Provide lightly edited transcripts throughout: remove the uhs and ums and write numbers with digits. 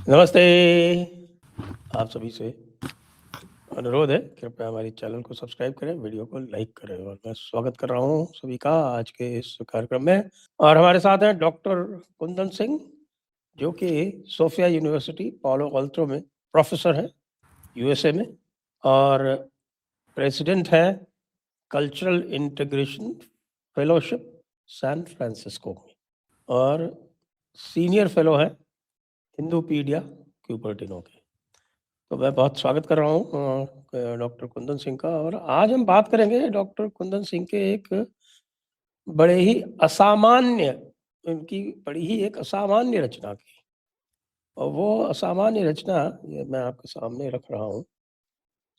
नमस्ते। आप सभी से अनुरोध है, कृपया हमारे चैनल को सब्सक्राइब करें, वीडियो को लाइक करें और मैं स्वागत कर रहा हूँ सभी का आज के इस कार्यक्रम में। और हमारे साथ हैं डॉक्टर कुंदन सिंह, जो कि सोफिया यूनिवर्सिटी पालो अल्टो में प्रोफेसर हैं यूएसए में, और प्रेसिडेंट हैं cultural integration fellowship San Francisco में, और सीनियर फेलो हैं हिंदूपीडिया क्यूपर्टिनो के। तो मैं बहुत स्वागत कर रहा हूँ डॉक्टर कुंदन सिंह का। और आज हम बात करेंगे डॉक्टर कुंदन सिंह के एक बड़े ही असामान्य उनकी बड़ी ही एक असामान्य रचना की, और वो असामान्य रचना ये मैं आपके सामने रख रहा हूँ,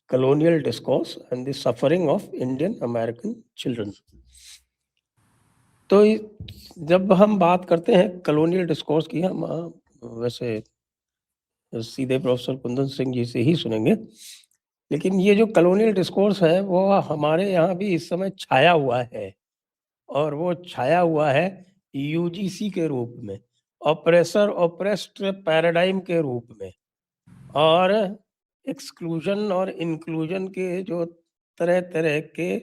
colonial discourse and the suffering of Indian American children. तो जब हम बात करते हैं कॉलोनियल डिस्कोर्स की, हम वैसे सीधे प्रोफेसर कुंदन सिंह जी से ही सुनेंगे, लेकिन ये जो कॉलोनियल डिस्कोर्स है वो हमारे यहाँ भी इस समय छाया हुआ है, और वो छाया हुआ है यूजीसी के रूप में, ऑपरेसर ऑपरेस्ड पैराडाइम के रूप में, और एक्सक्लूजन और इंक्लूजन के जो तरह तरह के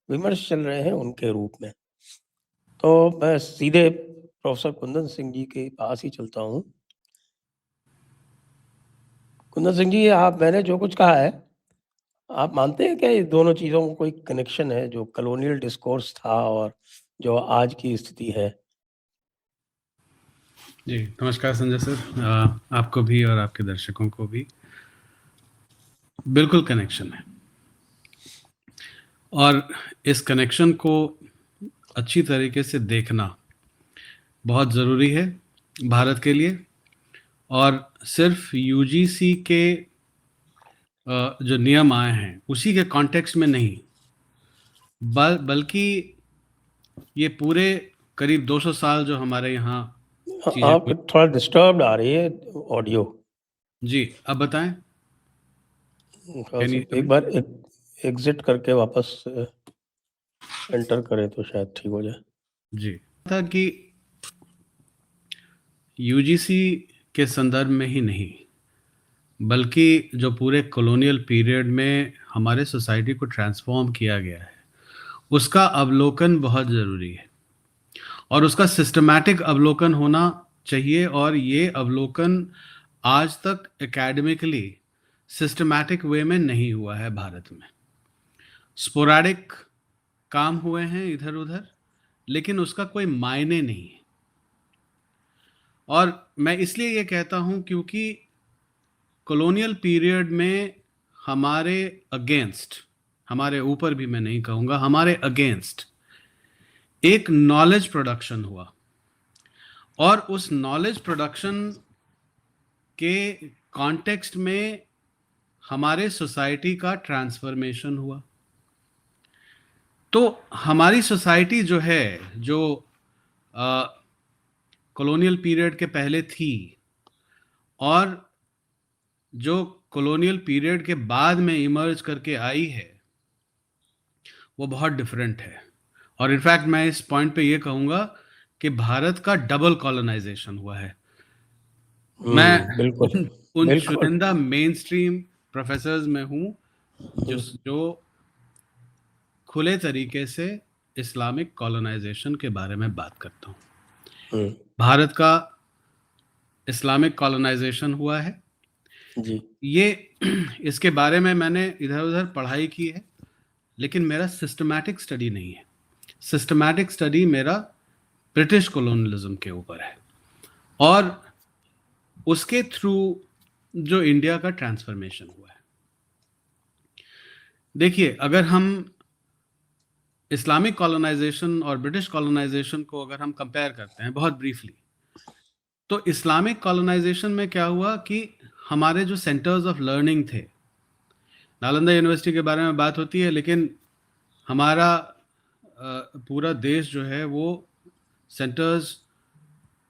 विमर्श चल रहे हैं उनके रूप में। तो मैं सीधे प्रोफेसर कुंदन सिंह जी के पास ही चलता हूँ। कुंदन सिंह जी, मैंने जो कुछ कहा है, आप मानते हैं क्या ये दोनों चीज़ों को कोई कनेक्शन है, जो कॉलोनियल डिस्कोर्स था और जो आज की स्थिति है? जी नमस्कार संजय सर, आपको भी और आपके दर्शकों को भी। बिल्कुल कनेक्शन है, और इस कनेक्शन को अच्छी तरीके से देखना बहुत ज़रूरी है भारत के लिए, और सिर्फ यूजीसी के जो नियम आए हैं उसी के कॉन्टेक्स्ट में नहीं, बल्कि ये पूरे करीब 200 साल जो हमारे यहाँ चीज़ें आप थोड़ा डिस्टर्ब आ रही है ऑडियो। जी, अब बताएं। एक बार एग्जिट करके वापस एंटर करें तो शायद ठीक हो जाए। जी, था कि यूजीसी के संदर्भ में ही नहीं, बल्कि जो पूरे कॉलोनियल पीरियड में हमारे सोसाइटी को ट्रांसफॉर्म किया गया है उसका अवलोकन बहुत ज़रूरी है, और उसका सिस्टमैटिक अवलोकन होना चाहिए। और ये अवलोकन आज तक एकेडमिकली सिस्टमैटिक वे में नहीं हुआ है भारत में। स्पोराडिक काम हुए हैं इधर उधर, लेकिन उसका कोई मायने नहीं है। और मैं इसलिए ये कहता हूँ क्योंकि कॉलोनियल पीरियड में हमारे अगेंस्ट, हमारे ऊपर भी मैं नहीं कहूँगा, हमारे अगेंस्ट एक नॉलेज प्रोडक्शन हुआ, और उस नॉलेज प्रोडक्शन के कॉन्टेक्स्ट में हमारे सोसाइटी का ट्रांसफॉर्मेशन हुआ। तो हमारी सोसाइटी जो है, जो कॉलोनियल पीरियड के पहले थी और जो कॉलोनियल पीरियड के बाद में इमर्ज करके आई है, वो बहुत डिफरेंट है। और इनफैक्ट मैं इस पॉइंट पे ये कहूँगा कि भारत का डबल कॉलोनाइजेशन हुआ है। मैं बिल्कुल उन चुनिंदा मेन स्ट्रीम प्रोफेसर्स में हूँ जो खुले तरीके से इस्लामिक कॉलोनाइजेशन के बारे में बात करता हूँ। भारत का इस्लामिक कॉलोनाइजेशन हुआ है जी। ये इसके बारे में मैंने इधर उधर पढ़ाई की है, लेकिन मेरा सिस्टमैटिक स्टडी नहीं है। सिस्टमैटिक स्टडी मेरा ब्रिटिश कॉलोनियलिज्म के ऊपर है, और उसके थ्रू जो इंडिया का ट्रांसफॉर्मेशन हुआ है। देखिए, अगर हम इस्लामिक कॉलोनाइजेशन और ब्रिटिश कॉलोनाइजेशन को अगर हम कंपेयर करते हैं बहुत ब्रीफली, तो इस्लामिक कॉलोनाइजेशन में क्या हुआ कि हमारे जो सेंटर्स ऑफ लर्निंग थे, नालंदा यूनिवर्सिटी के बारे में बात होती है, लेकिन हमारा पूरा देश जो है वो सेंटर्स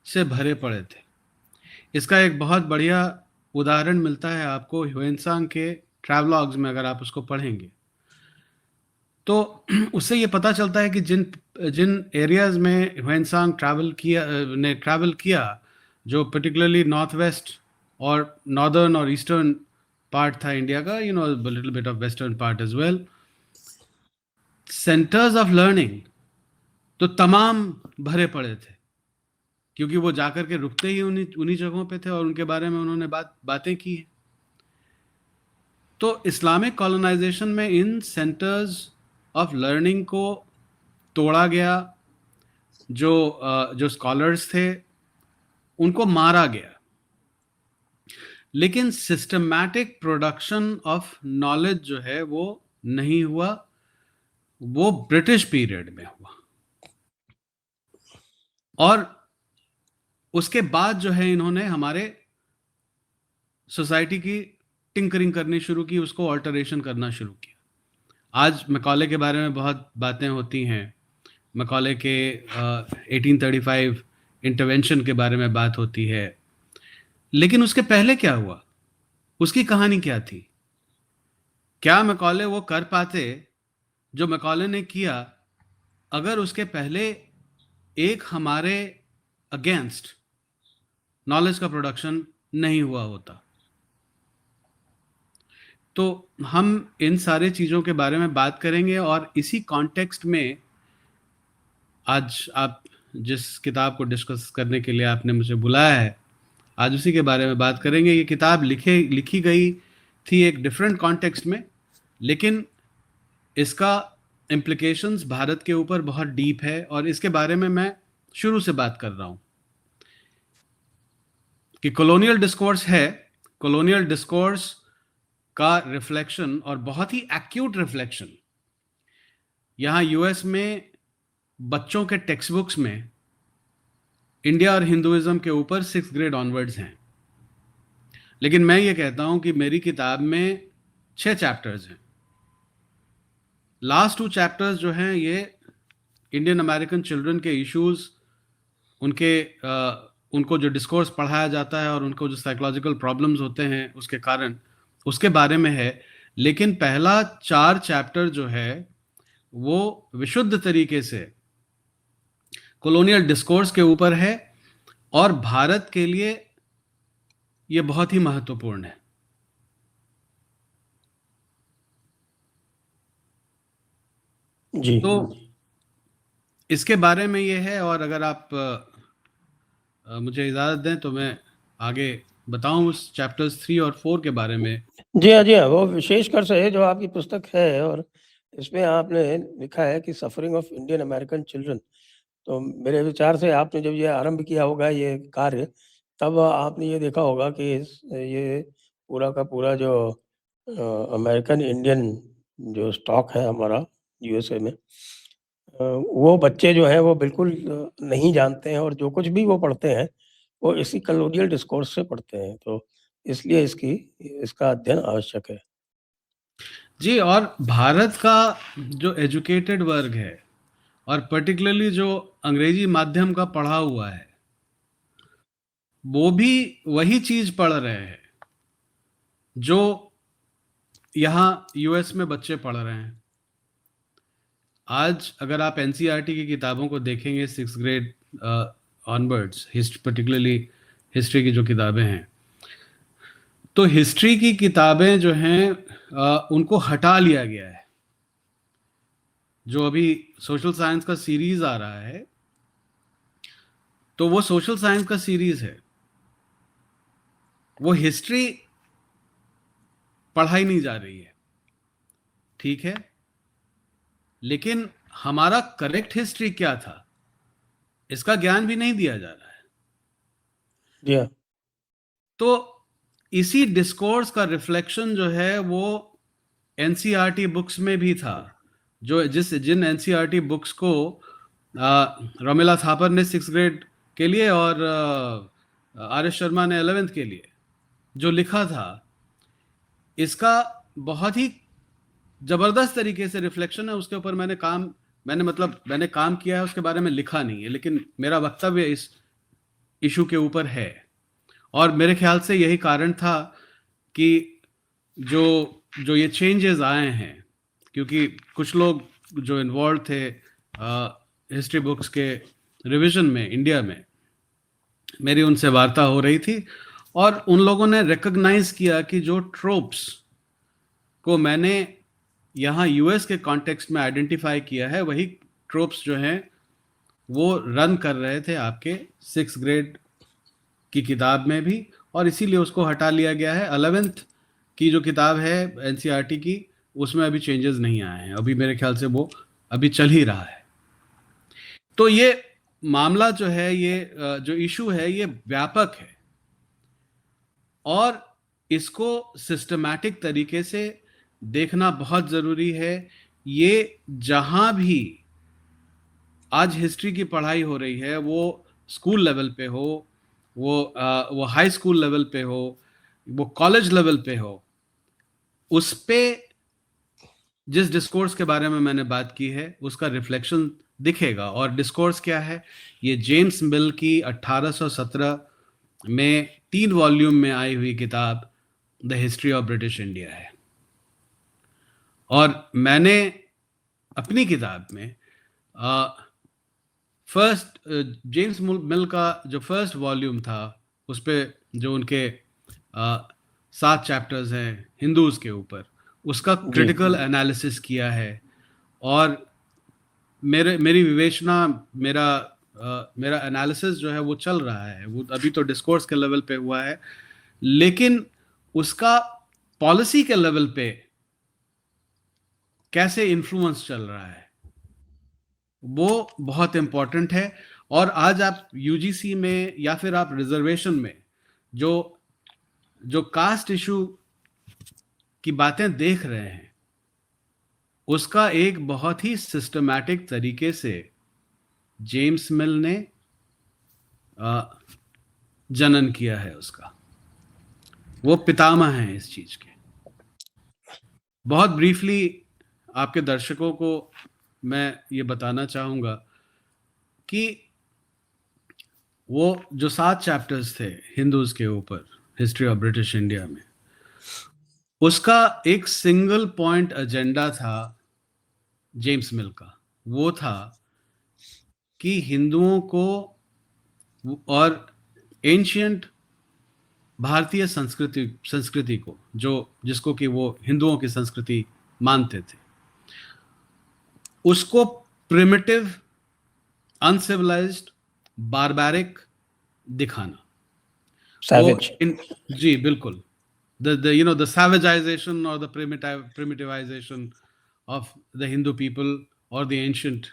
से भरे पड़े थे। इसका एक बहुत बढ़िया उदाहरण मिलता है आपको ह्वेनसांग के ट्रैवलॉग्स में। अगर आप उसको पढ़ेंगे तो उससे ये पता चलता है कि जिन जिन एरियाज़ में ह्वेनसांग ट्रैवल किया, जो पर्टिकुलरली नॉर्थ वेस्ट और नॉर्दर्न और ईस्टर्न पार्ट था इंडिया का, little bit of western part as well. Centres of learning तो तमाम भरे पड़े थे, क्योंकि वो जाकर के रुकते ही उन्हीं जगहों पे थे और उनके बारे में उन्होंने बातें की है। तो इस्लामिक कॉलोनाइजेशन में इन सेंटर्स ऑफ लर्निंग को तोड़ा गया, जो स्कॉलर्स थे उनको मारा गया, लेकिन सिस्टमैटिक प्रोडक्शन ऑफ नॉलेज जो है वो नहीं हुआ, वो ब्रिटिश पीरियड में हुआ। और उसके बाद जो है इन्होंने हमारे सोसाइटी की टिंकरिंग करनी शुरू की, उसको ऑल्टरेशन करना शुरू किया। आज मैकॉले के बारे में बहुत बातें होती हैं, मैकॉले के 1835 इंटरवेंशन के बारे में बात होती है, लेकिन उसके पहले क्या हुआ, उसकी कहानी क्या थी? क्या मैकॉले वो कर पाते जो मैकॉले ने किया अगर उसके पहले एक हमारे अगेंस्ट नॉलेज का प्रोडक्शन नहीं हुआ होता? तो हम इन सारे चीज़ों के बारे में बात करेंगे, और इसी कॉन्टेक्स्ट में आज आप जिस किताब को डिस्कस करने के लिए आपने मुझे बुलाया है, आज उसी के बारे में बात करेंगे। ये किताब लिखी गई थी एक डिफरेंट कॉन्टेक्स्ट में, लेकिन इसका इम्प्लीकेशंस भारत के ऊपर बहुत डीप है, और इसके बारे में मैं शुरू से बात कर रहा हूं कि कॉलोनियल डिस्कोर्स है, कॉलोनियल डिस्कोर्स का रिफ्लेक्शन, और बहुत ही एक्यूट रिफ्लेक्शन यहाँ यूएस में बच्चों के टेक्स्ट बुक्स में इंडिया और हिंदुइज्म के ऊपर 6th ग्रेड ऑनवर्ड्स हैं। लेकिन मैं ये कहता हूं कि मेरी किताब में 6 चैप्टर्स हैं। लास्ट 2 चैप्टर्स जो हैं ये इंडियन अमेरिकन चिल्ड्रन के इश्यूज, उनको जो डिस्कोर्स पढ़ाया जाता है और उनको जो साइकोलॉजिकल प्रॉब्लम्स होते हैं उसके कारण, उसके बारे में है। लेकिन पहला 4 चैप्टर जो है वो विशुद्ध तरीके से कॉलोनियल डिस्कोर्स के ऊपर है, और भारत के लिए ये बहुत ही महत्वपूर्ण है। जी। तो इसके बारे में ये है, और अगर आप मुझे इजाज़त दें तो मैं आगे बताऊं उस चैप्टर्स 3 और 4 के बारे में। जी हाँ, जी हाँ, वो विशेषकर से जो आपकी पुस्तक है, और इसमें आपने लिखा है कि suffering of Indian American children. तो मेरे विचार से आपने जब ये आरंभ किया होगा ये कार्य, तब आपने ये देखा होगा कि ये पूरा का पूरा जो अमेरिकन इंडियन जो स्टॉक है हमारा यूएसए में, वो बच्चे जो हैं वो बिल्कुल नहीं जानते हैं, और जो कुछ भी वो पढ़ते हैं वो इसी कॉलोनियल डिस्कोर्स से पढ़ते हैं। तो इसलिए इसका अध्ययन आवश्यक है। जी, और भारत का जो एजुकेटेड वर्ग है, और पर्टिकुलरली जो अंग्रेजी माध्यम का पढ़ा हुआ है, वो भी वही चीज पढ़ रहे हैं जो यहाँ यूएस में बच्चे पढ़ रहे हैं। आज अगर आप एनसीईआरटी की किताबों को देखेंगे 6th grade onwards, particularly history की जो किताबें हैं, तो हिस्ट्री की किताबें जो हैं उनको हटा लिया गया है। जो अभी सोशल साइंस का सीरीज आ रहा है, तो वो सोशल साइंस का सीरीज है, वो हिस्ट्री पढ़ाई नहीं जा रही है, ठीक है, लेकिन हमारा करेक्ट हिस्ट्री क्या था इसका ज्ञान भी नहीं दिया जा रहा है। जी हाँ। तो इसी डिस्कोर्स का रिफ्लेक्शन जो है वो एनसीईआरटी बुक्स में भी था। जिन एनसीईआरटी बुक्स को रमीला थापर ने 6th ग्रेड के लिए और आर एस शर्मा ने 11th के लिए जो लिखा था, इसका बहुत ही जबरदस्त तरीके से रिफ्लेक्शन है। उसके ऊपर मैंने काम किया है, उसके बारे में लिखा नहीं है, लेकिन मेरा वक्तव्य इस इशू के ऊपर है। और मेरे ख्याल से यही कारण था कि जो ये चेंजेस आए हैं, क्योंकि कुछ लोग जो इन्वॉल्व थे हिस्ट्री बुक्स के रिवीजन में इंडिया में, मेरी उनसे वार्ता हो रही थी, और उन लोगों ने रिकॉग्नाइज किया कि जो ट्रोप्स को मैंने यहाँ यूएस के कॉन्टेक्स्ट में आइडेंटिफाई किया है, वही ट्रोप्स जो हैं वो रन कर रहे थे आपके 6th ग्रेड की किताब में भी, और इसीलिए उसको हटा लिया गया है। 11th की जो किताब है एनसीईआरटी की, उसमें अभी चेंजेस नहीं आए हैं, अभी मेरे ख्याल से वो अभी चल ही रहा है। तो ये मामला जो है, ये जो इशू है, ये व्यापक है और इसको सिस्टमैटिक तरीके से देखना बहुत जरूरी है। ये जहां भी आज हिस्ट्री की पढ़ाई हो रही है, वो स्कूल लेवल पे हो, वो हाई स्कूल लेवल पे हो, वो कॉलेज लेवल पे हो, उस पे जिस डिस्कोर्स के बारे में मैंने बात की है उसका रिफ्लेक्शन दिखेगा। और डिस्कोर्स क्या है? ये जेम्स मिल की 1817 में 3 वॉल्यूम में आई हुई किताब the history of British India है। और मैंने अपनी किताब में फर्स्ट जेम्स मिल का जो फर्स्ट वॉल्यूम था, उस पे जो उनके 7 चैप्टर्स हैं हिंदूज के ऊपर, उसका जी क्रिटिकल एनालिसिस किया है। और मेरी विवेचना, मेरा एनालिसिस जो है वो चल रहा है, वो अभी तो डिस्कोर्स के लेवल पे हुआ है, लेकिन उसका पॉलिसी के लेवल पे कैसे इन्फ्लुएंस चल रहा है वो बहुत इंपॉर्टेंट है। और आज आप यूजीसी में या फिर आप रिजर्वेशन में जो कास्ट इशू की बातें देख रहे हैं, उसका एक बहुत ही सिस्टमैटिक तरीके से जेम्स मिल ने जनन किया है उसका। वो पितामह हैं इस चीज के। बहुत ब्रीफली आपके दर्शकों को मैं ये बताना चाहूंगा कि वो जो 7 चैप्टर्स थे हिंदूज के ऊपर हिस्ट्री ऑफ ब्रिटिश इंडिया में, उसका एक सिंगल पॉइंट एजेंडा था जेम्स मिल का। वो था कि हिंदुओं को और एंशियंट भारतीय संस्कृति को, जिसको कि वो हिंदुओं की संस्कृति मानते थे, उसको प्रिमिटिव, अनसिविलाइज्ड, बारबैरिक दिखाना। सैवेज। जी बिल्कुल, the savageization or the primitivization of the Hindu people or the ancient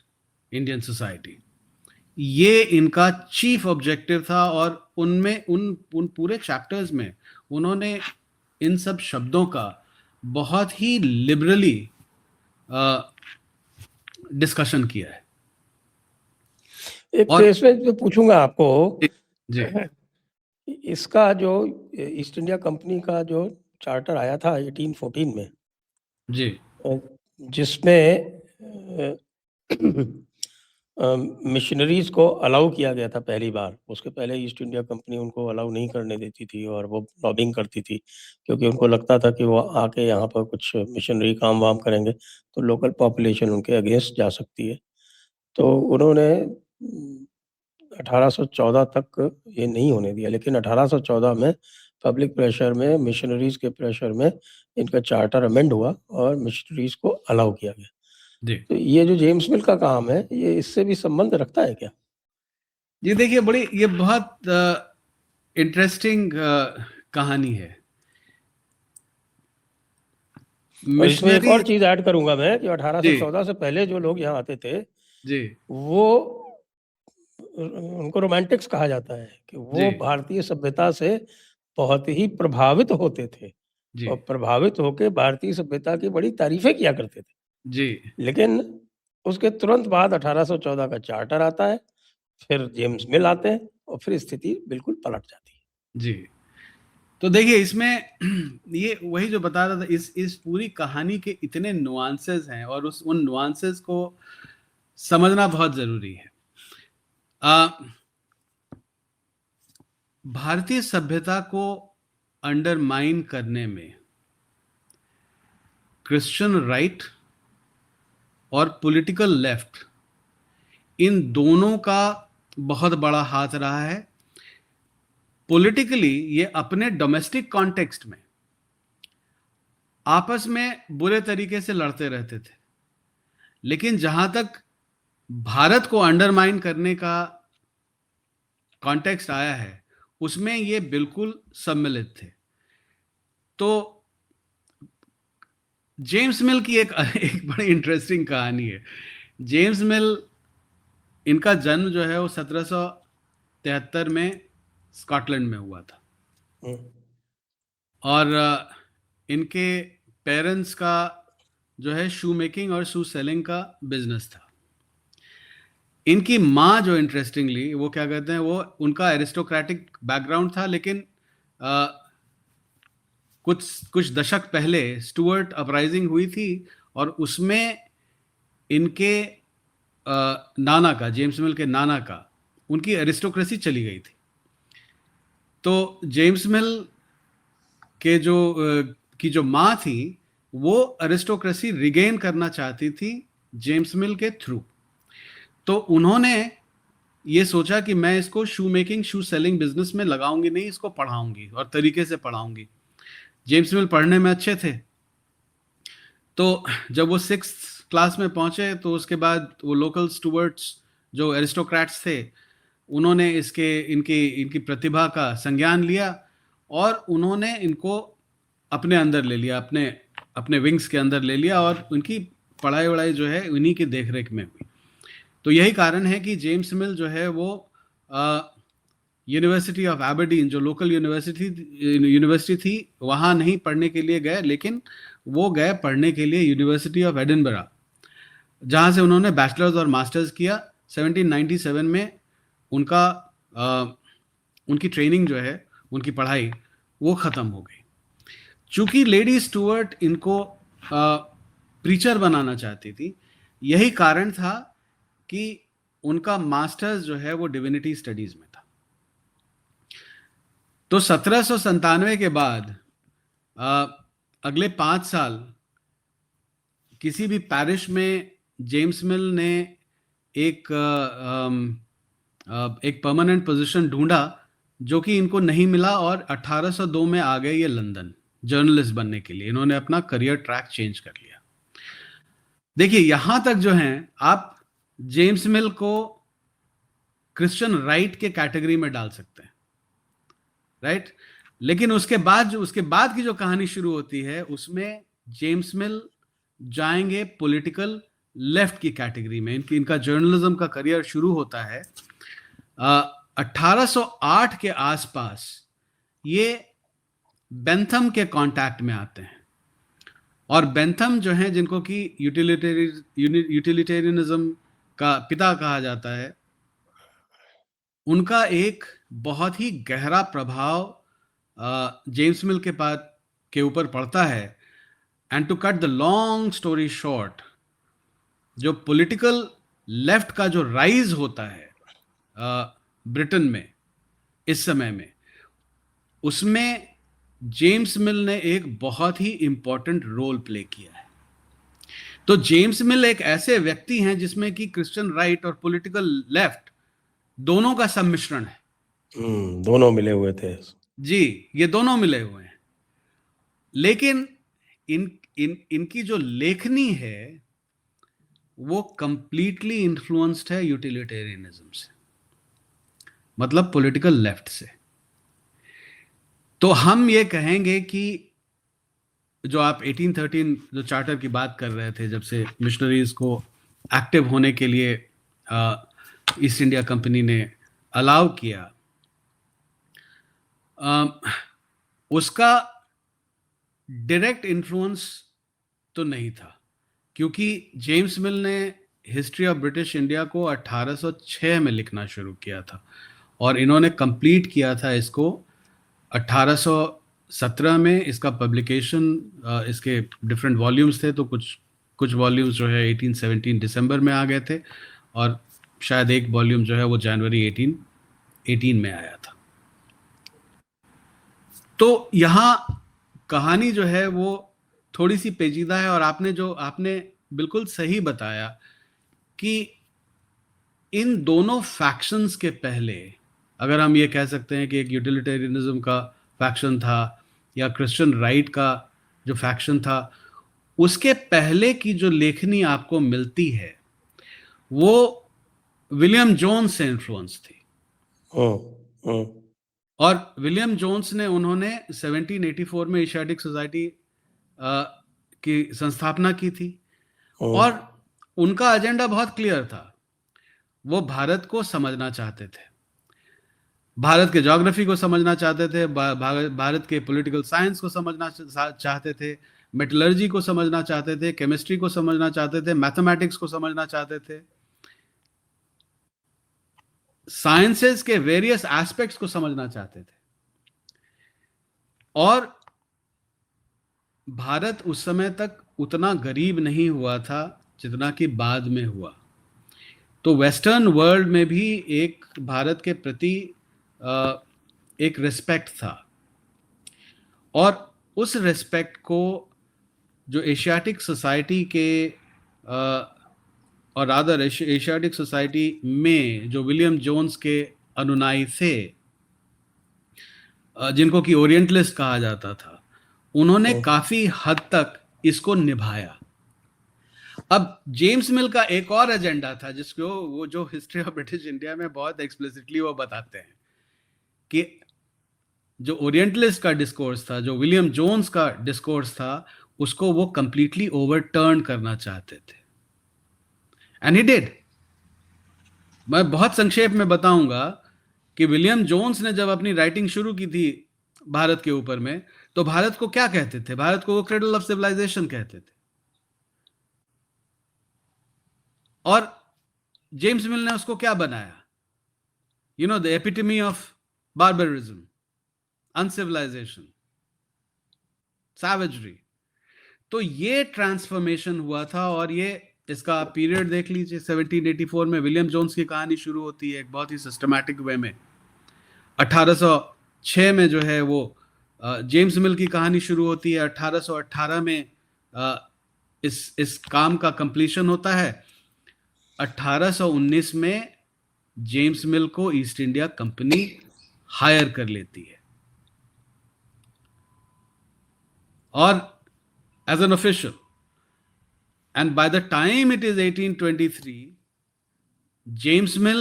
Indian society, ये इनका चीफ ऑब्जेक्टिव था। और उनमें उन पूरे चैप्टर्स में उन्होंने इन सब शब्दों का बहुत ही लिबरली डिस्कशन किया है। एक और इसमें जो पूछूंगा आपको, जी इसका जो ईस्ट इंडिया कंपनी का जो चार्टर आया था 1814 में, जी जिसमें मिशनरीज को अलाउ किया गया था पहली बार। उसके पहले ईस्ट इंडिया कंपनी उनको अलाउ नहीं करने देती थी और वो लॉबिंग करती थी, क्योंकि उनको लगता था कि वो आके यहाँ पर कुछ मिशनरी काम वाम करेंगे तो लोकल पॉपुलेशन उनके अगेंस्ट जा सकती है। तो उन्होंने 1814 तक ये नहीं होने दिया, लेकिन 1814 में पब्लिक प्रेशर में, मिशनरीज के प्रेशर में इनका चार्टर अमेंड हुआ और मिशनरीज को अलाउ किया गया। जी तो ये जो जेम्स मिल का काम है, ये इससे भी संबंध रखता है क्या? ये देखिए, ये बहुत इंटरेस्टिंग कहानी है। और इसमें एक मिशनरी और चीज ऐड करूंगा मैं कि जी 1814 से पहले जो लोग यहाँ आते थे, जी वो उनको रोमांटिक्स कहा जाता है कि वो जी भारतीय सभ्यता से बहुत ही प्रभावित होते थे जी और प्रभावित होकर भारतीय सभ्यता की बड़ी तारीफें किया करते थे। जी लेकिन उसके तुरंत बाद 1814 का चार्टर आता है, फिर जेम्स मिल आते हैं और फिर स्थिति बिल्कुल पलट जाती है। जी। तो देखिए, इसमें ये वही जो बता रहा था, इस पूरी कहानी के इतने नुआंसेस हैं और उन नुआंसेस को समझना बहुत जरूरी है। भारतीय सभ्यता को अंडरमाइन करने में क्रिश्चियन राइट और पॉलिटिकल लेफ्ट, इन दोनों का बहुत बड़ा हाथ रहा है। पॉलिटिकली ये अपने डोमेस्टिक कॉन्टेक्स्ट में आपस में बुरे तरीके से लड़ते रहते थे, लेकिन जहां तक भारत को अंडरमाइन करने का कॉन्टेक्स्ट आया है उसमें ये बिल्कुल सम्मिलित थे। तो जेम्स मिल की एक बड़ी इंटरेस्टिंग कहानी है। जेम्स मिल, इनका जन्म जो है वो 1773 में स्कॉटलैंड में हुआ था, और इनके पेरेंट्स का जो है शू मेकिंग और शू सेलिंग का बिजनेस था। इनकी माँ जो इंटरेस्टिंगली वो क्या कहते हैं, वो उनका एरिस्टोक्रेटिक बैकग्राउंड था, लेकिन कुछ दशक पहले स्टुअर्ट अपराइजिंग हुई थी और उसमें इनके नाना का, जेम्स मिल के नाना का, उनकी एरिस्टोक्रेसी चली गई थी। तो जेम्स मिल के जो माँ थी वो एरिस्टोक्रेसी रिगेन करना चाहती थी जेम्स मिल के थ्रू। तो उन्होंने ये सोचा कि मैं इसको शू मेकिंग शू सेलिंग बिजनेस में लगाऊंगी नहीं, इसको पढ़ाऊंगी और तरीके से पढ़ाऊंगी। जेम्स मिल पढ़ने में अच्छे थे, तो जब वो 6th क्लास में पहुंचे तो उसके बाद वो लोकल स्टुअर्ट्स जो एरिस्टोक्रेट्स थे उन्होंने इनकी प्रतिभा का संज्ञान लिया और उन्होंने इनको अपने अंदर ले लिया, अपने विंग्स के अंदर ले लिया, और उनकी पढ़ाई वढ़ाई जो है उन्हीं की देखरेख में हुई। तो यही कारण है कि जेम्स मिल जो है वो यूनिवर्सिटी ऑफ एबरडीन, जो लोकल यूनिवर्सिटी थी, वहाँ नहीं पढ़ने के लिए गए, लेकिन वो गए पढ़ने के लिए यूनिवर्सिटी ऑफ एडिनबरा, जहाँ से उन्होंने बैचलर्स और मास्टर्स किया। 1797 में उनकी ट्रेनिंग जो है, उनकी पढ़ाई वो ख़त्म हो गई। चूँकि लेडी स्टुअर्ट इनको प्रीचर बनाना चाहती थी, यही कारण था कि उनका मास्टर्स जो है वो डिविनिटी स्टडीज में था। तो 1797 के बाद अगले 5 साल किसी भी पैरिश में जेम्स मिल ने एक परमानेंट पोजीशन ढूंढा, जो कि इनको नहीं मिला, और 1802 में आ गए ये लंदन जर्नलिस्ट बनने के लिए। इन्होंने अपना करियर ट्रैक चेंज कर लिया। देखिए, यहां तक जो है आप जेम्स मिल को क्रिश्चियन राइट के कैटेगरी में डाल सकते हैं, राइट। लेकिन उसके बाद की जो कहानी शुरू होती है उसमें जेम्स मिल जाएंगे पॉलिटिकल लेफ्ट की कैटेगरी में। इनका जर्नलिज्म का करियर शुरू होता है 1808 के आसपास। ये बेंथम के कांटेक्ट में आते हैं, और बेंथम जो है, जिनको कि यूटिलिटेरियनिज्म का पिता कहा जाता है, उनका एक बहुत ही गहरा प्रभाव जेम्स मिल के ऊपर पड़ता है। And to cut the long story short, जो पॉलिटिकल लेफ्ट का जो राइज होता है ब्रिटेन में इस समय में, उसमें जेम्स मिल ने एक बहुत ही इंपॉर्टेंट रोल प्ले किया है। तो जेम्स मिल एक ऐसे व्यक्ति हैं जिसमें कि क्रिश्चियन राइट और पॉलिटिकल लेफ्ट दोनों का सम्मिश्रण है। दोनों मिले हुए थे जी, ये दोनों मिले हुए हैं। लेकिन इनकी जो लेखनी है वो कंप्लीटली इन्फ्लुएंस्ड है यूटिलिटेरियनिज्म से, मतलब पॉलिटिकल लेफ्ट से। तो हम ये कहेंगे कि जो आप 1813 जो चार्टर की बात कर रहे थे, जब से मिशनरीज को एक्टिव होने के लिए ईस्ट इंडिया कंपनी ने अलाउ किया, उसका डायरेक्ट इन्फ्लुएंस तो नहीं था, क्योंकि जेम्स मिल ने हिस्ट्री ऑफ ब्रिटिश इंडिया को 1806 में लिखना शुरू किया था, और इन्होंने कंप्लीट किया था इसको 1817 में। इसका पब्लिकेशन, इसके डिफरेंट वॉल्यूम्स थे, तो कुछ वॉल्यूम्स जो है 1817 दिसंबर में आ गए थे, और शायद एक वॉल्यूम जो है वो जनवरी 1818 में आया था। तो यहाँ कहानी जो है वो थोड़ी सी पेचीदा है, और आपने बिल्कुल सही बताया कि इन दोनों फैक्शंस के पहले अगर हम ये कह सकते हैं कि एक यूटिलिटेरियनिज्म का फैक्शन था या क्रिश्चियन राइट का जो फैक्शन था, उसके पहले की जो लेखनी आपको मिलती है वो विलियम जोन्स से इन्फ्लुएंस थी। और विलियम जोन्स ने उन्होंने 1784 में एशियाटिक सोसाइटी की संस्थापना की थी और उनका एजेंडा बहुत क्लियर था। वो भारत को समझना चाहते थे, भारत के ज्योग्राफी को समझना चाहते थे, भारत के पॉलिटिकल साइंस को समझना चाहते थे, मेटलर्जी को समझना चाहते थे, केमिस्ट्री को समझना चाहते थे, मैथमेटिक्स को समझना चाहते थे, साइंसेस के वेरियस एस्पेक्ट्स को समझना चाहते थे। और भारत उस समय तक उतना गरीब नहीं हुआ था जितना कि बाद में हुआ। तो वेस्टर्न वर्ल्ड में भी एक भारत के प्रति एक रिस्पेक्ट था, और उस रिस्पेक्ट को जो एशियाटिक सोसाइटी के और रादर एशियाटिक सोसाइटी में जो विलियम जोन्स के अनुयायी थे, जिनको कि ओरिएंटलिस्ट कहा जाता था, उन्होंने काफी हद तक इसको निभाया। अब जेम्स मिल का एक और एजेंडा था जिसको वो जो हिस्ट्री ऑफ ब्रिटिश इंडिया में बहुत एक्सप्लिसिटली वो बताते हैं कि जो ओरिएंटलिस्ट का डिस्कोर्स था, जो विलियम जोन्स का डिस्कोर्स था, उसको वो कंप्लीटली ओवरटर्न करना चाहते थे, एंड ही डिड। मैं बहुत संक्षेप में बताऊंगा कि विलियम जोन्स ने जब अपनी राइटिंग शुरू की थी भारत के ऊपर में, तो भारत को क्या कहते थे? भारत को वो क्रेडल ऑफ सिविलाइजेशन कहते थे। और जेम्स मिल ने उसको क्या बनाया? You know, the epitome of barbarism, uncivilisation, savagery. तो ये ट्रांसफॉर्मेशन हुआ था, और ये इसका पीरियड देख लीजिए। 1784 में विलियम जोन्स की कहानी शुरू होती है एक बहुत ही सिस्टमैटिक वे में। 1806 में जो है वो जेम्स मिल की कहानी शुरू होती है। 1818 में इस काम का कंप्लीशन होता है। 1819 में जेम्स मिल को ईस्ट इंडिया कंपनी हायर कर लेती है, और as an official. And by the time it is 1823, James Mill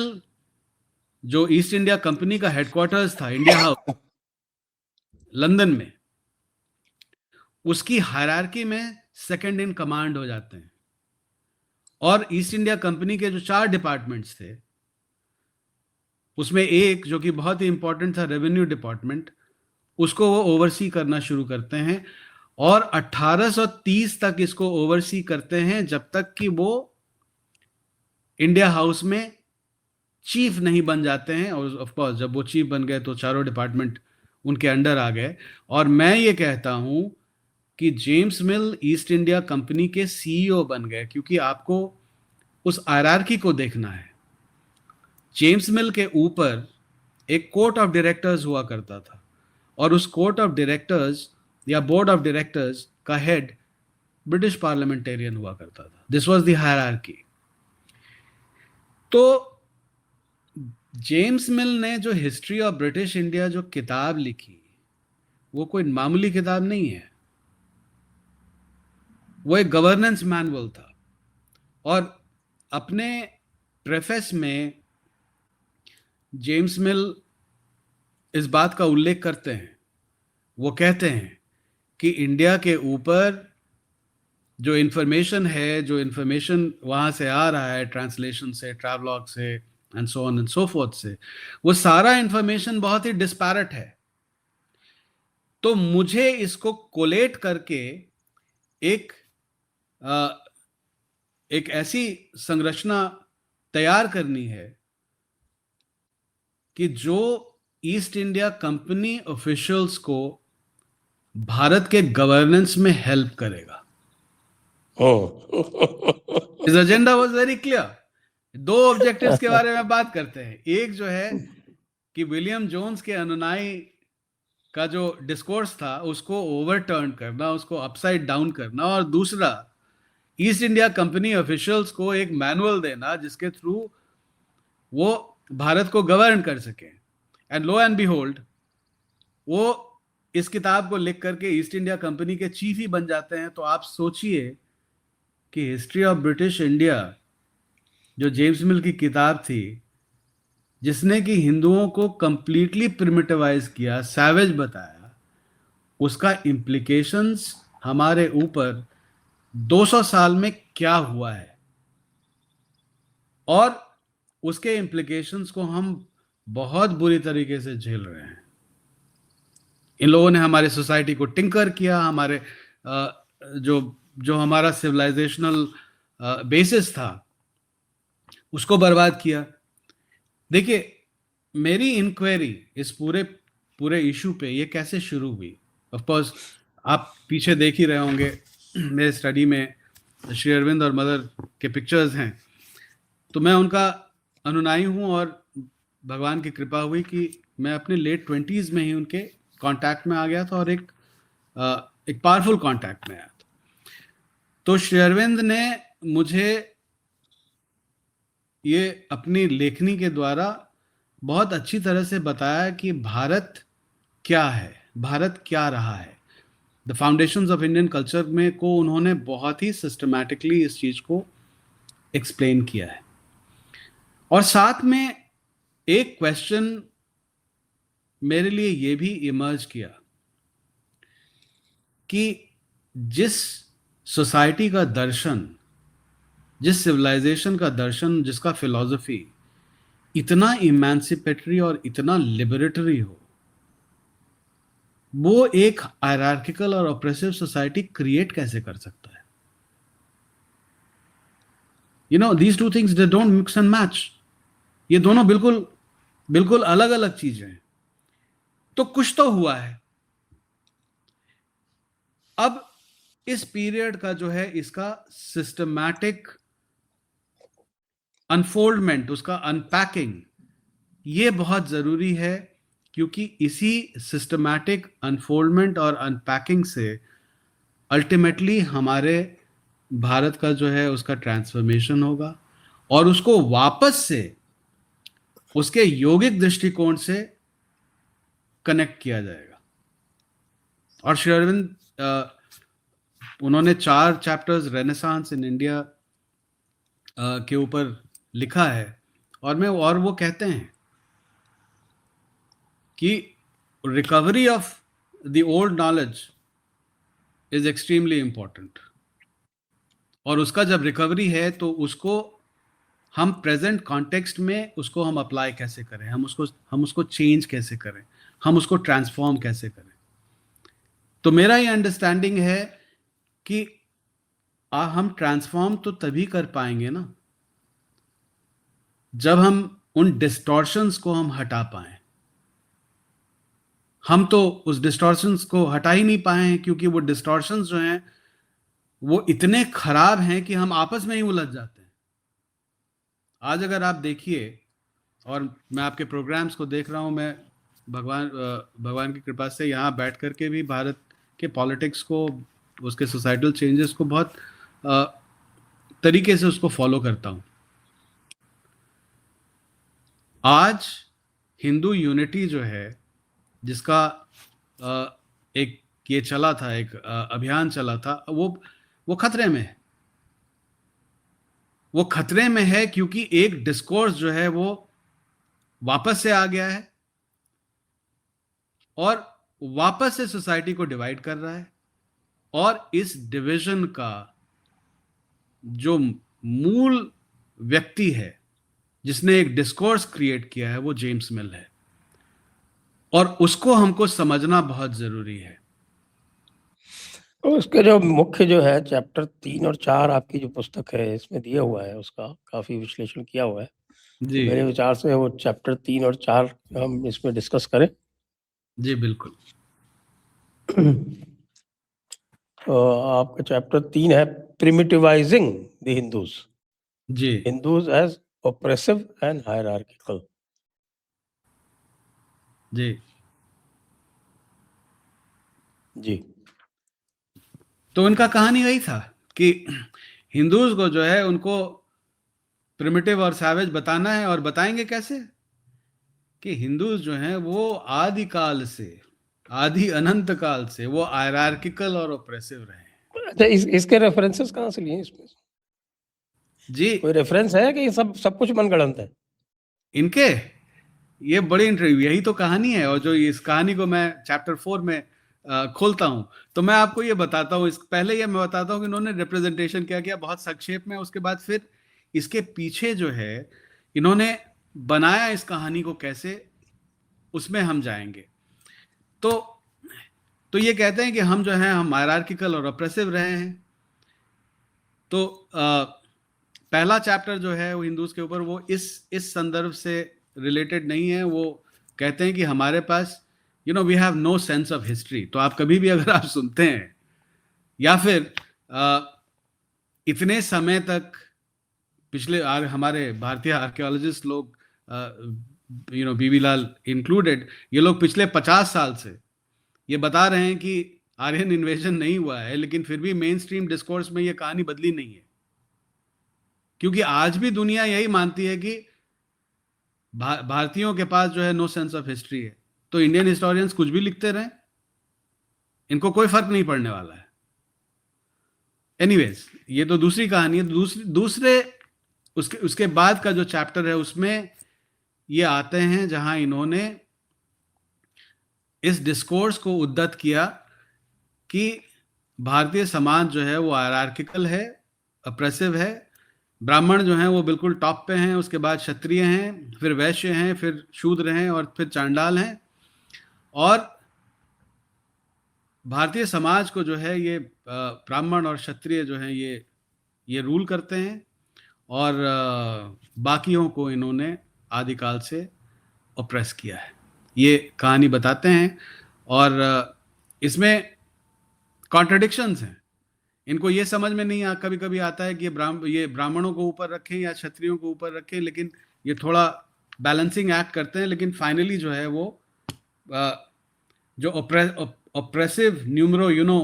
जो ईस्ट इंडिया कंपनी का हेडक्वार्टर्स था, इंडिया हाउस लंदन में, उसकी हायरार्की में सेकंड इन कमांड हो जाते हैं। और ईस्ट इंडिया कंपनी के जो 4 डिपार्टमेंट्स थे, उसमें एक जो कि बहुत ही इंपॉर्टेंट था, रेवेन्यू डिपार्टमेंट, उसको वो ओवरसी करना शुरू करते हैं। और 1830 तक इसको ओवरसी करते हैं, जब तक कि वो इंडिया हाउस में चीफ नहीं बन जाते हैं। और ऑफ कोर्स जब वो चीफ बन गए तो चारों डिपार्टमेंट उनके अंडर आ गए। और मैं ये कहता हूं कि जेम्स मिल ईस्ट इंडिया कंपनी के सीईओ बन गए, क्योंकि आपको उस हायरार्की को देखना है। जेम्स मिल के ऊपर एक कोर्ट ऑफ डायरेक्टर्स हुआ करता था, और उस कोर्ट ऑफ डायरेक्टर्स या बोर्ड ऑफ डायरेक्टर्स का हेड ब्रिटिश पार्लियामेंटेरियन हुआ करता था। This was the hierarchy. तो जेम्स मिल ने जो हिस्ट्री ऑफ ब्रिटिश इंडिया जो किताब लिखी, वो कोई मामूली किताब नहीं है। वो एक गवर्नेंस मैनुअल था। और अपने प्रेफेस में जेम्स मिल इस बात का उल्लेख करते हैं। वो कहते हैं कि इंडिया के ऊपर जो इंफॉर्मेशन है, जो इंफॉर्मेशन वहां से आ रहा है, ट्रांसलेशन से, ट्रैवलॉग से, and so on and so fourth से, वो सारा इंफॉर्मेशन बहुत ही डिस्पैरेट है। तो मुझे इसको कोलेट करके एक ऐसी संरचना तैयार करनी है कि जो ईस्ट इंडिया कंपनी ऑफिशियल्स को भारत के गवर्नेंस में हेल्प करेगा। His agenda was very clear. 2 objectives के बारे में बात करते हैं। एक जो है कि विलियम जोन्स के अनुयायी का जो डिस्कोर्स था उसको ओवरटर्न करना, उसको अपसाइड डाउन करना, और दूसरा ईस्ट इंडिया कंपनी ऑफिशियल्स को एक मैनुअल देना जिसके थ्रू वो भारत को गवर्न कर सके। एंड लो एंड बिहोल्ड वो इस किताब को लिख करके ईस्ट इंडिया कंपनी के चीफ ही बन जाते हैं। तो आप सोचिए कि हिस्ट्री ऑफ ब्रिटिश इंडिया जो जेम्स मिल की किताब थी, जिसने कि हिंदुओं को कंप्लीटली प्रिमिटिवाइज किया, सैवेज बताया, उसका इम्प्लीकेशंस हमारे ऊपर 200 साल में क्या हुआ है और उसके इम्प्लीकेशंस को हम बहुत बुरी तरीके से झेल रहे हैं। इन लोगों ने हमारे सोसाइटी को टिंकर किया, हमारे जो जो हमारा सिविलाइजेशनल बेसिस था उसको बर्बाद किया। देखिए, मेरी इंक्वायरी इस पूरे इशू पे ये कैसे शुरू हुई। ऑफ कोर्स आप पीछे देख ही रहे होंगे, मेरे स्टडी में श्री अरविंद और मदर के पिक्चर्स हैं, तो मैं उनका अनुयायी हूँ और भगवान की कृपा हुई कि मैं अपने लेट 20s में ही उनके कांटेक्ट में आ गया था और एक पावरफुल कांटेक्ट में आया था। तो श्री अरविंद ने मुझे ये अपनी लेखनी के द्वारा बहुत अच्छी तरह से बताया कि भारत क्या है, भारत क्या रहा है। The foundations of Indian culture में को उन्होंने बहुत ही सिस्टमैटिकली इस चीज को एक्सप्लेन किया है। और साथ में एक क्वेश्चन मेरे लिए ये भी इमर्ज किया कि जिस सोसाइटी का दर्शन, जिस सिविलाइजेशन का दर्शन, जिसका फिलॉसफी इतना इमेंसिपेटरी और इतना लिबरेटरी हो, वो एक हायरार्किकल और ऑप्रेसिव सोसाइटी क्रिएट कैसे कर सकता है। You know, these two things they don't mix and match. ये दोनों बिल्कुल बिल्कुल अलग अलग चीजें हैं। तो कुछ तो हुआ है। अब इस पीरियड का जो है, इसका सिस्टमैटिक अनफोल्डमेंट, उसका अनपैकिंग, ये बहुत जरूरी है, क्योंकि इसी सिस्टमैटिक अनफोल्डमेंट और अनपैकिंग से अल्टीमेटली हमारे भारत का जो है उसका ट्रांसफॉर्मेशन होगा और उसको वापस से उसके यौगिक दृष्टिकोण से कनेक्ट किया जाएगा। और श्री अरविंद उन्होंने 4 चैप्टर्स रेनेसांस इन इंडिया के ऊपर लिखा है और वो कहते हैं कि recovery of the old knowledge is extremely important. और उसका जब रिकवरी है तो उसको हम प्रेजेंट कॉन्टेक्स्ट में उसको हम अप्लाई कैसे करें, हम उसको चेंज कैसे करें, हम उसको ट्रांसफॉर्म कैसे करें। तो मेरा ये अंडरस्टैंडिंग है कि हम ट्रांसफॉर्म तो तभी कर पाएंगे ना जब हम उन डिस्टॉर्शंस को हम हटा पाएं। हम तो उस डिस्टॉर्शंस को हटा ही नहीं पाए हैं, क्योंकि वो डिस्टॉर्शंस जो हैं वो इतने खराब हैं कि हम आपस में ही उलझ जाते हैं। आज अगर आप देखिए, और मैं आपके प्रोग्राम्स को देख रहा हूं, मैं भगवान की कृपा से यहाँ बैठ करके भी भारत के पॉलिटिक्स को, उसके सोसाइटल चेंजेस को बहुत तरीके से उसको फॉलो करता हूं। आज हिंदू यूनिटी जो है, जिसका एक ये चला था, एक अभियान चला था, वो खतरे में है। वो खतरे में है क्योंकि एक डिस्कोर्स जो है वो वापस से आ गया है और वापस से सोसाइटी को डिवाइड कर रहा है। और इस डिवीजन का जो मूल व्यक्ति है, जिसने एक डिस्कोर्स क्रिएट किया है, वो जेम्स मिल है और उसको हमको समझना बहुत जरूरी है। तो उसके जो मुख्य जो है चैप्टर 3 और 4 आपकी जो पुस्तक है इसमें दिया हुआ है, उसका काफी विश्लेषण किया हुआ है। जी, मेरे विचार से वो चैप्टर 3 और 4 हम इसमें डिस्कस करें। जी बिल्कुल। तो आपका चैप्टर 3 है प्रिमिटिवाइजिंग द हिंदूज, जी, Hindus as oppressive and hierarchical. जी। जी, तो उनका कहानी वही था कि हिंदूज को जो है उनको प्रिमिटिव और सैवेज बताना है, और बताएंगे कैसे? कि हिंदूज जो हैं वो आदि काल से, आदि अनंत काल से वो हायरार्किकल और ऑप्रेसिव रहे हैं। अच्छा, इसके रेफरेंसेस कहाँ से लिए इसमें? जी, कोई रेफरेंस है कि ये सब कुछ मनगढ़ंत है? इनके ये बड़ी इंटरव्यू, यही तो कहानी है। और जो इस कहानी को मैं चैप्टर 4 में खोलता हूं, तो मैं आपको ये बताता हूँ। इस पहले ये मैं बताता हूँ कि इन्होंने रिप्रेजेंटेशन क्या किया बहुत संक्षेप में, उसके बाद फिर इसके पीछे जो है इन्होंने बनाया इस कहानी को कैसे, उसमें हम जाएंगे। तो ये कहते हैं कि हम जो है हम हायरार्किकल और ऑप्रेसिव रहे हैं। तो पहला चैप्टर जो है वो हिंदूज के ऊपर, वो इस संदर्भ से रिलेटेड नहीं है। वो कहते हैं कि हमारे पास we have no sense of history. तो आप कभी भी अगर आप सुनते हैं या फिर इतने समय तक पिछले हमारे भारतीय आर्कियोलॉजिस्ट लोग, बीबी लाल इंक्लूडेड, ये लोग पिछले 50 साल से ये बता रहे हैं कि आर्यन इन्वेजन नहीं हुआ है, लेकिन फिर भी मेन स्ट्रीम डिस्कोर्स में ये कहानी बदली नहीं है। क्योंकि आज भी दुनिया यही मानती है कि भारतीयों के पास जो है नो सेंस ऑफ हिस्ट्री है। तो इंडियन हिस्टोरियंस कुछ भी लिखते रहे, इनको कोई फर्क नहीं पड़ने वाला है। एनीवेज, ये तो दूसरी कहानी है। दूसरे उसके बाद का जो चैप्टर है उसमें ये आते हैं जहां इन्होंने इस डिस्कोर्स को उद्धत किया कि भारतीय समाज जो है वो हायरार्किकल है, अप्रेसिव है। ब्राह्मण जो हैं वो बिल्कुल टॉप पे हैं, उसके बाद क्षत्रिय हैं, फिर वैश्य हैं, फिर शूद्र हैं और फिर चांडाल हैं। और भारतीय समाज को जो है ये ब्राह्मण और क्षत्रिय जो हैं ये रूल करते हैं, और बाकियों को इन्होंने आदिकाल से ऑप्रेस किया है। ये कहानी बताते हैं। और इसमें कॉन्ट्रडिक्शंस हैं। इनको ये समझ में नहीं कभी कभी आता है कि ये ब्राह्मणों को ऊपर रखें या क्षत्रियों को ऊपर रखें, लेकिन ये थोड़ा बैलेंसिंग एक्ट करते हैं। लेकिन फाइनली जो है वो जो ऑप्रेसिव न्यूमरो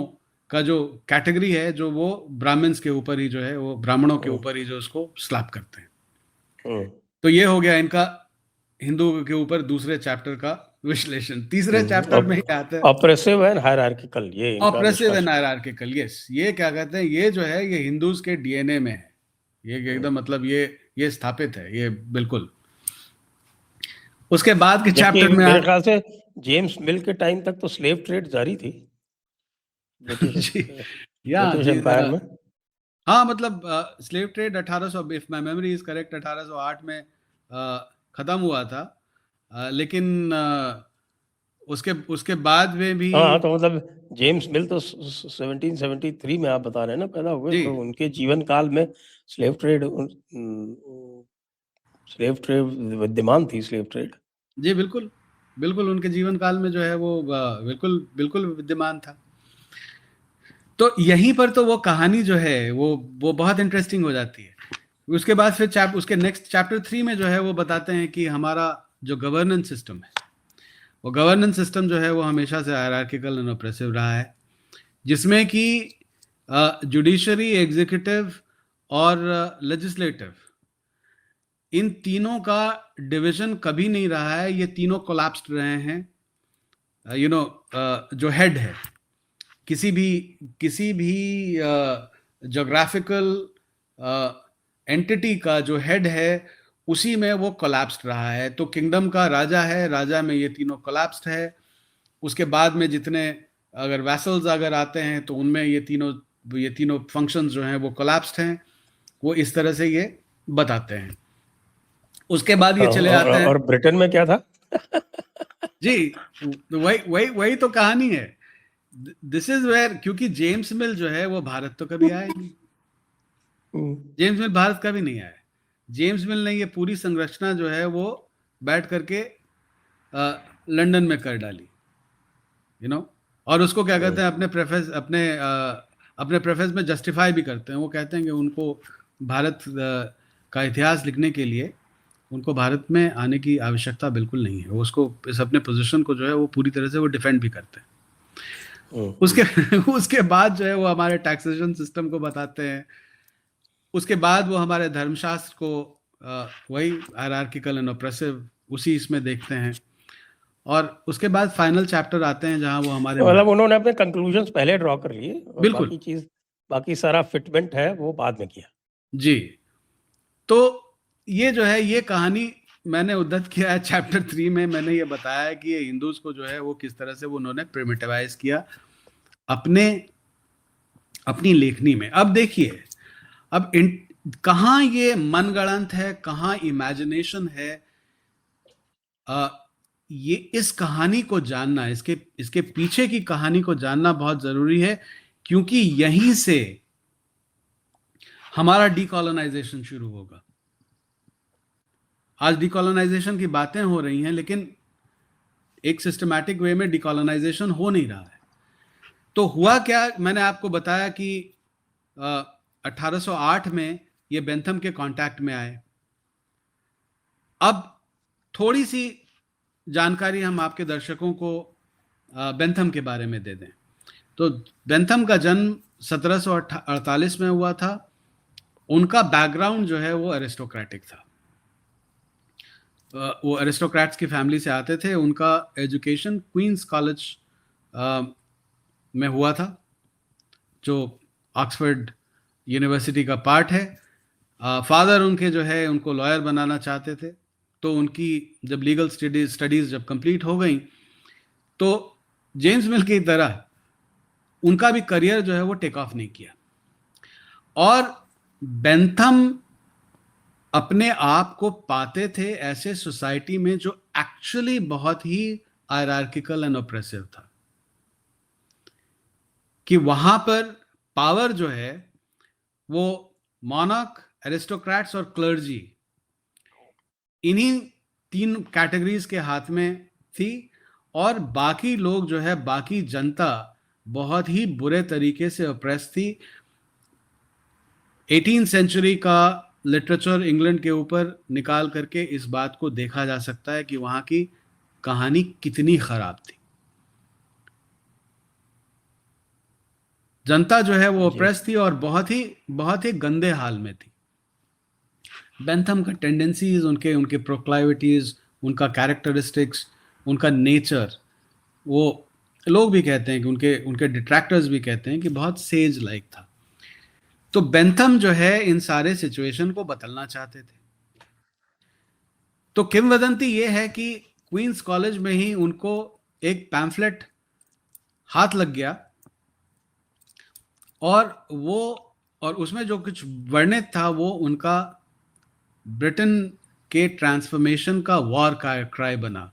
का जो कैटेगरी है, जो वो ब्राह्मण्स के ऊपर ही जो है, वो ब्राह्मणों के ऊपर ही जो उसको स्लैप करते हैं। तो ये हो गया इनका हिंदू के ऊपर दूसरे चैप्टर का विश्लेषण। तीसरे चैप्टर में ही आता है ऑप्रेसिव एंड हायरार्किकल। ये इनका ऑप्रेसिव एंड हायरार्किकल। यस, ये क्या कहते हैं, ये जो है ये हिंदूज के डीएनए में है। ये एकदम मतलब ये स्थापित है, ये बिल्कुल। उसके बाद के चैप्टर में मेरे ख्याल से जेम्स मिल के टाइम तक तो स्लेव ट्रेड जारी थी ब्रिटिश एम्पायर में। हाँ, मतलब slave trade 1800, if my memory is correct, 1808 में खत्म हुआ था। लेकिन उसके बाद में भी हाँ, तो मतलब जेम्स मिल तो 1773 में आप बता रहे हैं ना पैदा हुए, तो उनके जीवन काल में स्लेव ट्रेड विद्यमान थी। स्लेव ट्रेड जी बिल्कुल बिल्कुल उनके जीवन काल में जो है वो बिल्कुल विद्यमान था। तो यहीं पर तो वो कहानी जो है वो बहुत इंटरेस्टिंग हो जाती है। उसके बाद फिर उसके नेक्स्ट चैप्टर 3 में जो है वो बताते हैं कि हमारा जो गवर्नेंस सिस्टम है, वो गवर्नेंस सिस्टम जो है वो हमेशा से हायरार्किकल एंड ऑप्रेसिव रहा है, जिसमें कि जुडिशरी, एग्जीक्यूटिव और लेजिस्लेटिव, इन तीनों का डिवीजन कभी नहीं रहा है। ये तीनों कोलैप्स्ड रहे हैं। जो हेड है किसी भी ज्योग्राफिकल एंटिटी का, जो हेड है उसी में वो कोलैप्स्ड रहा है। तो किंगडम का राजा है, राजा में ये तीनों कोलैप्स्ड है। उसके बाद में जितने अगर वैसल्स अगर आते हैं तो उनमें ये तीनों फंक्शंस जो हैं वो कोलैप्स्ड हैं। वो इस तरह से ये बताते हैं। उसके बाद ये चले आते हैं। और ब्रिटेन में क्या था? जी, वही तो कहानी है। दिस इज वेयर, क्योंकि जेम्स मिल जो है वो भारत तो कभी आया नहीं। जेम्स मिल भारत कभी नहीं आया। जेम्स मिल ने ये पूरी संरचना जो है वो बैठ करके लंदन में कर डाली, और उसको क्या कहते हैं, अपने प्रेफेस में जस्टिफाई भी करते हैं। वो कहते हैं कि उनको भारत का इतिहास लिखने के लिए उनको भारत में आने की आवश्यकता बिल्कुल नहीं है। वो उसको इस अपने पोजीशन को जो है वो पूरी तरह से वो डिफेंड भी करते हैं। उसके बाद जो है वो हमारे टैक्सेशन सिस्टम को बताते हैं। उसके बाद वो हमारे धर्मशास्त्र को वही हायरार्किकल एंड ऑप्रेसिव उसी इसमें देखते हैं, और उसके बाद फाइनल चैप्टर आते हैं जहां वो हमारे मतलब उन्होंने अपने कंक्लूजन्स पहले ड्रॉ कर लिए और बिल्कुल बाकी सारा फिटमेंट है वो बाद में किया। जी। तो ये जो है, ये कहानी मैंने उद्धत किया है चैप्टर 3 में। मैंने ये बताया है कि ये हिंदूज को जो है वो किस तरह से वो उन्होंने प्रिमिटिवाइज किया अपनी लेखनी में। अब देखिए, अब कहाँ ये मनगढ़ंत है, कहाँ इमेजिनेशन है, ये इस कहानी को जानना, इसके पीछे की कहानी को जानना बहुत जरूरी है, क्योंकि यहीं से हमारा डीकॉलोनाइजेशन शुरू होगा। आज डीकॉलोनाइजेशन की बातें हो रही हैं, लेकिन एक सिस्टमैटिक वे में डीकॉलोनाइजेशन हो नहीं रहा है। तो हुआ क्या, मैंने आपको बताया कि 1808 में ये बेंथम के कांटेक्ट में आए। अब थोड़ी सी जानकारी हम आपके दर्शकों को बेंथम के बारे में दे दें। तो बेंथम का जन्म 1748 में हुआ था। उनका बैकग्राउंड जो है वो एरिस्टोक्रेटिक था। वो एरिस्टोक्रेट्स की फैमिली से आते थे। उनका एजुकेशन क्वींस कॉलेज में हुआ था, जो ऑक्सफोर्ड यूनिवर्सिटी का पार्ट है। फादर उनके जो है उनको लॉयर बनाना चाहते थे। तो उनकी जब लीगल स्टडीज जब कंप्लीट हो गई, तो जेम्स मिल की तरह उनका भी करियर जो है वो टेक ऑफ नहीं किया। और बेंथम अपने आप को पाते थे ऐसे सोसाइटी में जो एक्चुअली बहुत ही हायरार्किकल एंड ऑप्रेसिव था, कि वहां पर पावर जो है वो मॉनर्क, एरिस्टोक्रेट्स और क्लर्जी, इन्हीं 3 कैटेगरीज के हाथ में थी। और बाकी लोग जो है, बाकी जनता बहुत ही बुरे तरीके से ऑप्रेस थी। 18th सेंचुरी का लिटरेचर इंग्लैंड के ऊपर निकाल करके इस बात को देखा जा सकता है कि वहां की कहानी कितनी खराब थी। जनता जो है वो ऑप्रेस थी और बहुत ही गंदे हाल में थी। बेंथम का टेंडेंसीज, उनके प्रोक्लाइविटीज, उनका कैरेक्टरिस्टिक्स, उनका नेचर, वो लोग भी कहते हैं कि उनके डिट्रैक्टर्स भी कहते हैं कि बहुत सेज लाइक था। तो बेंथम जो है इन सारे सिचुएशन को बदलना चाहते थे। तो किंवदंती ये है कि क्वींस कॉलेज में ही उनको एक पैम्फलेट हाथ लग गया, और उसमें जो कुछ वर्णित था वो उनका ब्रिटेन के ट्रांसफॉर्मेशन का वॉर क्राई बना।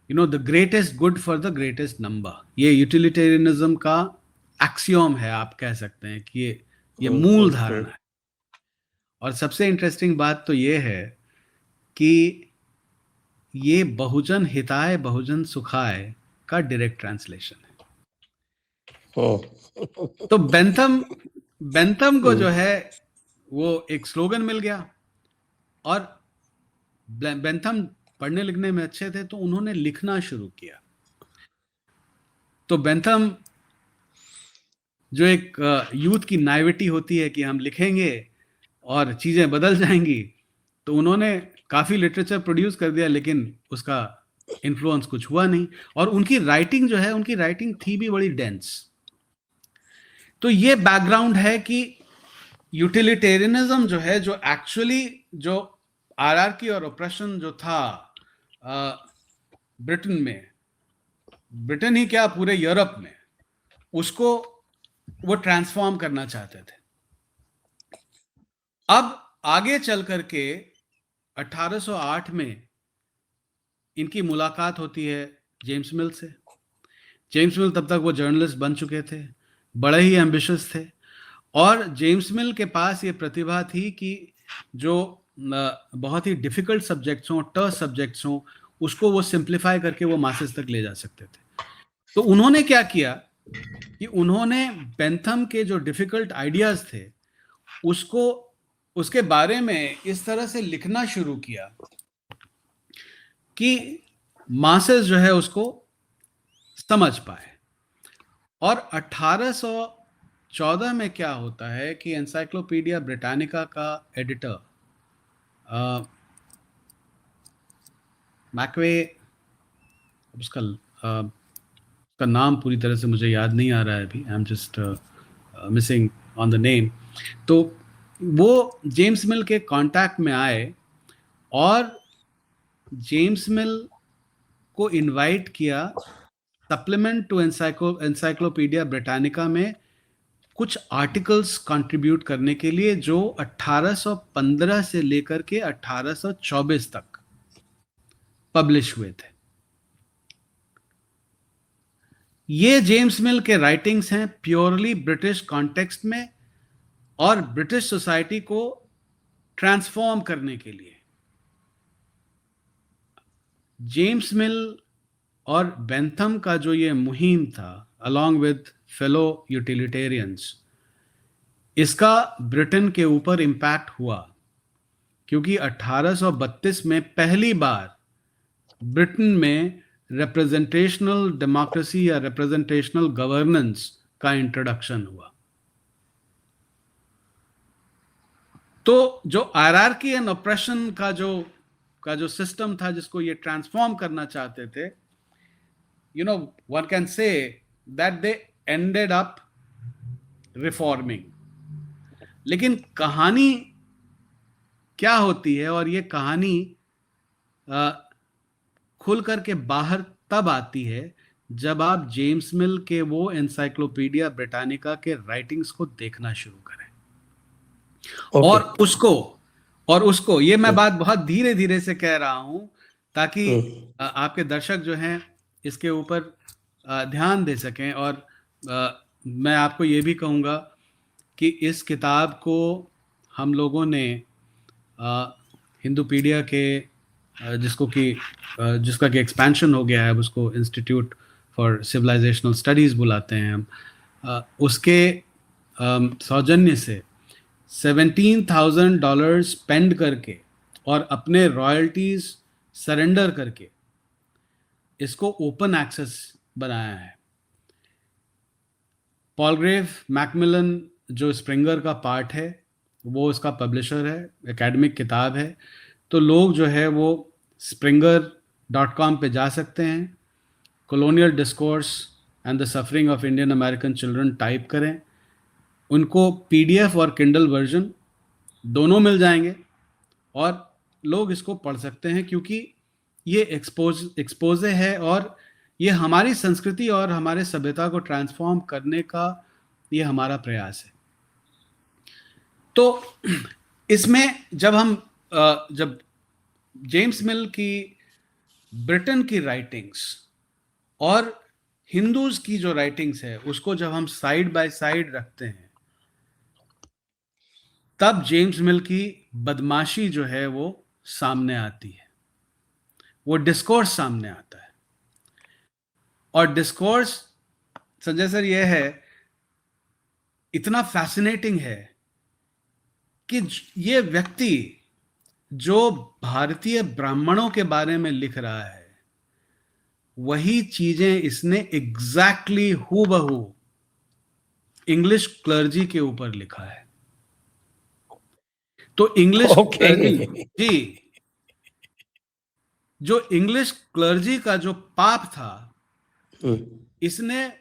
The greatest good for the greatest number. ये यूटिलिटेरियनिज्म का एक्सियोम है, आप कह सकते हैं कि ये मूल धारणा है। और सबसे इंटरेस्टिंग बात तो ये है कि ये बहुजन हिताय बहुजन सुखाय का डायरेक्ट ट्रांसलेशन है। तो बेंथम को जो है वो एक स्लोगन मिल गया, और बेंथम पढ़ने लिखने में अच्छे थे, तो उन्होंने लिखना शुरू किया। तो बेंथम, जो एक यूथ की नाइविटी होती है कि हम लिखेंगे और चीजें बदल जाएंगी, तो उन्होंने काफी लिटरेचर प्रोड्यूस कर दिया, लेकिन उसका इन्फ्लुएंस कुछ हुआ नहीं। और उनकी राइटिंग जो है, उनकी राइटिंग थी भी बड़ी डेंस। तो ये बैकग्राउंड है कि यूटिलिटेरियनिज्म जो है, जो एक्चुअली जो हायरार्की और ऑप्रेशन जो था ब्रिटेन में, ब्रिटेन ही क्या पूरे यूरोप में, उसको वो ट्रांसफॉर्म करना चाहते थे। अब आगे चल करके 1808 में इनकी मुलाकात होती है जेम्स मिल से। जेम्स मिल तब तक वो जर्नलिस्ट बन चुके थे, बड़े ही एम्बिशियस थे, और जेम्स मिल के पास ये प्रतिभा थी कि जो बहुत ही डिफिकल्ट सब्जेक्ट्स हों, टफ सब्जेक्ट्स हों, उसको वो सिंप्लीफाई करके वो मासेस तक ले जा सकते थे। तो उन्होंने क्या किया कि उन्होंने बेंथम के जो डिफिकल्ट आइडियाज थे उसके बारे में इस तरह से लिखना शुरू किया कि मासेस जो है उसको समझ पाए। और 1814 में क्या होता है कि एनसाइक्लोपीडिया ब्रिटानिका का एडिटर मैकवे, उसका का नाम पूरी तरह से मुझे याद नहीं आ रहा है अभी, I am just missing on the name. तो वो जेम्स मिल के कांटेक्ट में आए और जेम्स मिल को इनवाइट किया सप्लीमेंट टू एनसाइक्लोपीडिया ब्रिटानिका में कुछ आर्टिकल्स कंट्रीब्यूट करने के लिए, जो 1815 से लेकर के 1824 तक पब्लिश हुए थे। ये जेम्स मिल के राइटिंग्स हैं प्योरली ब्रिटिश कॉन्टेक्स्ट में और ब्रिटिश सोसाइटी को ट्रांसफॉर्म करने के लिए। जेम्स मिल और बेंथम का जो ये मुहिम था अलॉन्ग विद फेलो यूटिलिटेरियंस, इसका ब्रिटेन के ऊपर इम्पैक्ट हुआ, क्योंकि 1832 में पहली बार ब्रिटेन में रिप्रेजेंटेशनल डेमोक्रेसी या रिप्रेजेंटेशनल गवर्नेंस का इंट्रोडक्शन हुआ। तो जो हायरार्की एंड ऑप्रेशन का जो सिस्टम था, जिसको ये ट्रांसफॉर्म करना चाहते थे, one can say that they ended up reforming. लेकिन कहानी क्या होती है, और ये कहानी खुल करके बाहर तब आती है जब आप जेम्स मिल के वो एनसाइक्लोपीडिया ब्रिटानिका के राइटिंग्स को देखना शुरू करें। और उसको ये मैं बात बहुत धीरे धीरे से कह रहा हूं ताकि आपके दर्शक जो हैं इसके ऊपर ध्यान दे सकें। और मैं आपको ये भी कहूँगा कि इस किताब को हम लोगों ने हिंदूपीडिया के जिसका कि एक्सपेंशन हो गया है, उसको इंस्टीट्यूट फॉर सिविलाइजेशनल स्टडीज़ बुलाते हैं हम, उसके सौजन्य से $17,000 स्पेंड करके और अपने रॉयल्टीज सरेंडर करके इसको ओपन एक्सेस बनाया है। पॉलग्रेव मैकमिलन जो स्प्रिंगर का पार्ट है, वो उसका पब्लिशर है, एकेडमिक किताब है। तो लोग जो है वो springer.com पे जा सकते हैं, colonial discourse and the suffering of Indian American children type करें, उनको पीडीएफ और किंडल वर्जन दोनों मिल जाएंगे और लोग इसको पढ़ सकते हैं, क्योंकि ये एक्सपोजे है और ये हमारी संस्कृति और हमारे सभ्यता को ट्रांसफॉर्म करने का ये हमारा प्रयास है। तो इसमें जब जेम्स मिल की ब्रिटेन की राइटिंग्स और हिंदूज की जो राइटिंग्स है उसको जब हम साइड बाय साइड रखते हैं, तब जेम्स मिल की बदमाशी जो है वो सामने आती है, वो डिस्कोर्स सामने आता है। और डिस्कोर्स, संजय सर, ये है इतना फैसिनेटिंग है कि ये व्यक्ति जो भारतीय ब्राह्मणों के बारे में लिख रहा है, वही चीजें इसने एग्जैक्टली हूबहू इंग्लिश क्लर्जी के ऊपर लिखा है। तो इंग्लिश क्लर्जी जी, जो इंग्लिश क्लर्जी का जो पाप था, इसने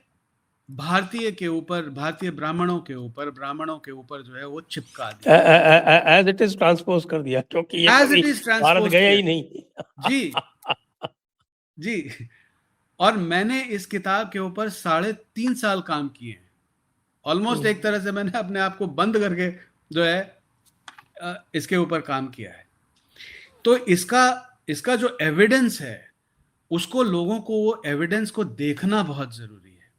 भारतीय के ऊपर, भारतीय ब्राह्मणों के ऊपर जो है वो चिपका दिया, एज इट इज ट्रांसपोज कर दिया, क्योंकि ये एज इट इज भारत गया ही नहीं। जी जी। और मैंने इस किताब के ऊपर 3.5 साल काम किए हैं, ऑलमोस्ट एक तरह से मैंने अपने आप को बंद करके जो है इसके ऊपर काम किया है। तो इसका जो एविडेंस है, उसको लोगों को वो एविडेंस को देखना बहुत जरूरी है,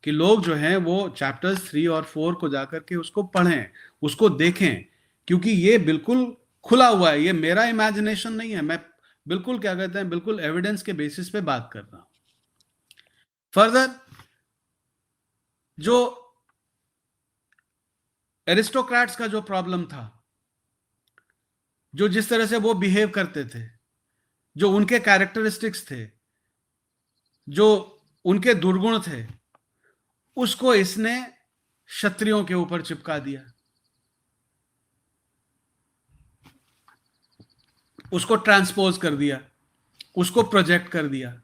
कि लोग जो हैं वो चैप्टर्स 3 और 4 को जाकर के उसको पढ़ें, उसको देखें, क्योंकि ये बिल्कुल खुला हुआ है, ये मेरा इमेजिनेशन नहीं है, मैं बिल्कुल क्या कहते हैं, बिल्कुल एविडेंस के बेसिस पे बात कर रहा हूं। फर्दर, जो एरिस्टोक्रेट्स का जो प्रॉब्लम था, जो जिस तरह से वो बिहेव करते थे, जो उनके कैरेक्टरिस्टिक्स थे, जो उनके दुर्गुण थे, उसको इसने क्षत्रियों के ऊपर चिपका दिया, उसको ट्रांसपोज कर दिया। उसको प्रोजेक्ट कर दिया।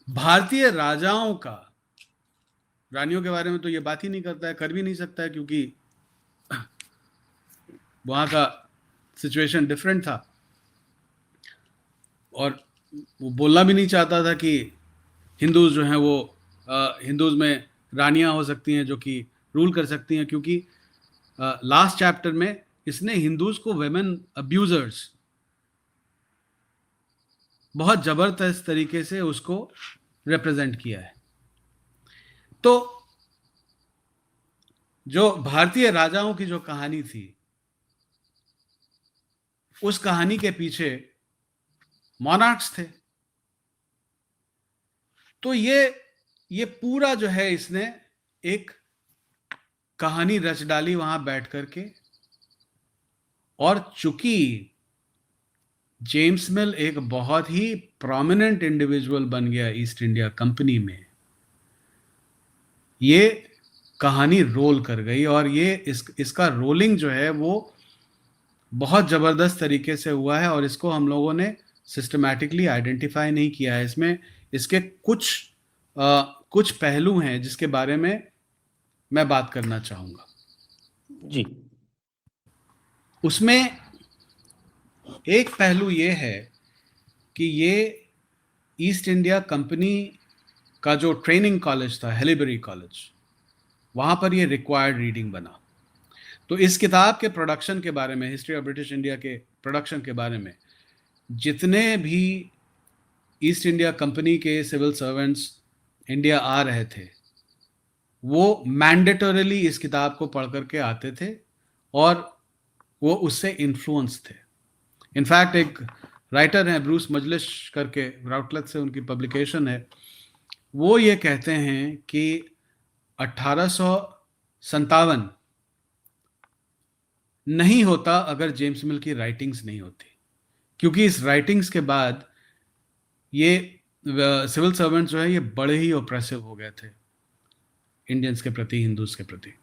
भारतीय राजाओं का, रानियों के बारे में तो ये बात ही नहीं करता है, कर भी नहीं सकता है, क्योंकि वहां का सिचुएशन डिफरेंट था और वो बोलना भी नहीं चाहता था कि हिंदूज जो हैं वो हिंदूज में रानियां हो सकती हैं जो कि रूल कर सकती हैं, क्योंकि लास्ट चैप्टर में इसने हिंदूज को वेमेन अब्यूजर्स बहुत जबरदस्त तरीके से उसको रिप्रेजेंट किया है। तो जो भारतीय राजाओं की जो कहानी थी, उस कहानी के पीछे मॉनार्क्स थे। तो ये पूरा जो है इसने एक कहानी रच डाली वहां बैठ करके। और चूंकि जेम्स मिल एक बहुत ही प्रोमिनेंट इंडिविजुअल बन गया ईस्ट इंडिया कंपनी में, ये कहानी रोल कर गई और ये इसका रोलिंग जो है वो बहुत जबरदस्त तरीके से हुआ है और इसको हम लोगों ने सिस्टमैटिकली आइडेंटिफाई नहीं किया है। इसमें इसके कुछ पहलू हैं जिसके बारे में मैं बात करना चाहूंगा। जी। उसमें एक पहलू ये है कि ये ईस्ट इंडिया कंपनी का जो ट्रेनिंग कॉलेज था, हेलीबरी कॉलेज, वहां पर ये रिक्वायर्ड रीडिंग बना। तो इस किताब के प्रोडक्शन के बारे में, हिस्ट्री ऑफ ब्रिटिश इंडिया के प्रोडक्शन के बारे में, जितने भी ईस्ट इंडिया कंपनी के सिविल सर्वेंट्स इंडिया आ रहे थे वो मैंडेटोरिली इस किताब को पढ़ करके आते थे और वो उससे इन्फ्लुएंस थे। इनफैक्ट एक राइटर हैं ब्रूस मजलिश करके, राउटलेट से उनकी पब्लिकेशन है, वो ये कहते हैं कि 1857 नहीं होता अगर जेम्स मिल की राइटिंग्स नहीं होती, क्योंकि इस राइटिंग्स के बाद ये सिविल सर्वेंट्स जो है ये बड़े ही ऑप्रेसिव हो गए थे इंडियंस के प्रति, हिंदूज के प्रति।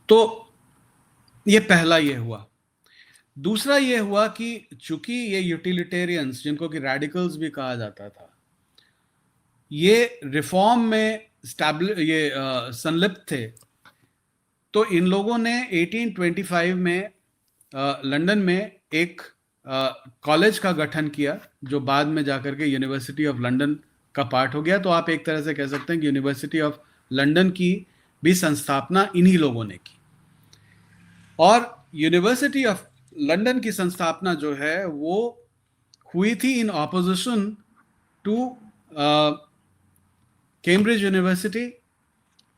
तो ये पहला ये हुआ। दूसरा ये हुआ कि चूंकि ये यूटिलिटेरियंस, जिनको कि रेडिकल्स भी कहा जाता था, ये रिफॉर्म में संलिप्त थे, तो इन लोगों ने 1825 में लंदन में एक कॉलेज का गठन किया जो बाद में जाकर के यूनिवर्सिटी ऑफ लंदन का पार्ट हो गया। तो आप एक तरह से कह सकते हैं कि यूनिवर्सिटी ऑफ लंदन की भी संस्थापना इन्हीं लोगों ने की। और यूनिवर्सिटी ऑफ लंदन की संस्थापना जो है वो हुई थी in opposition to Cambridge University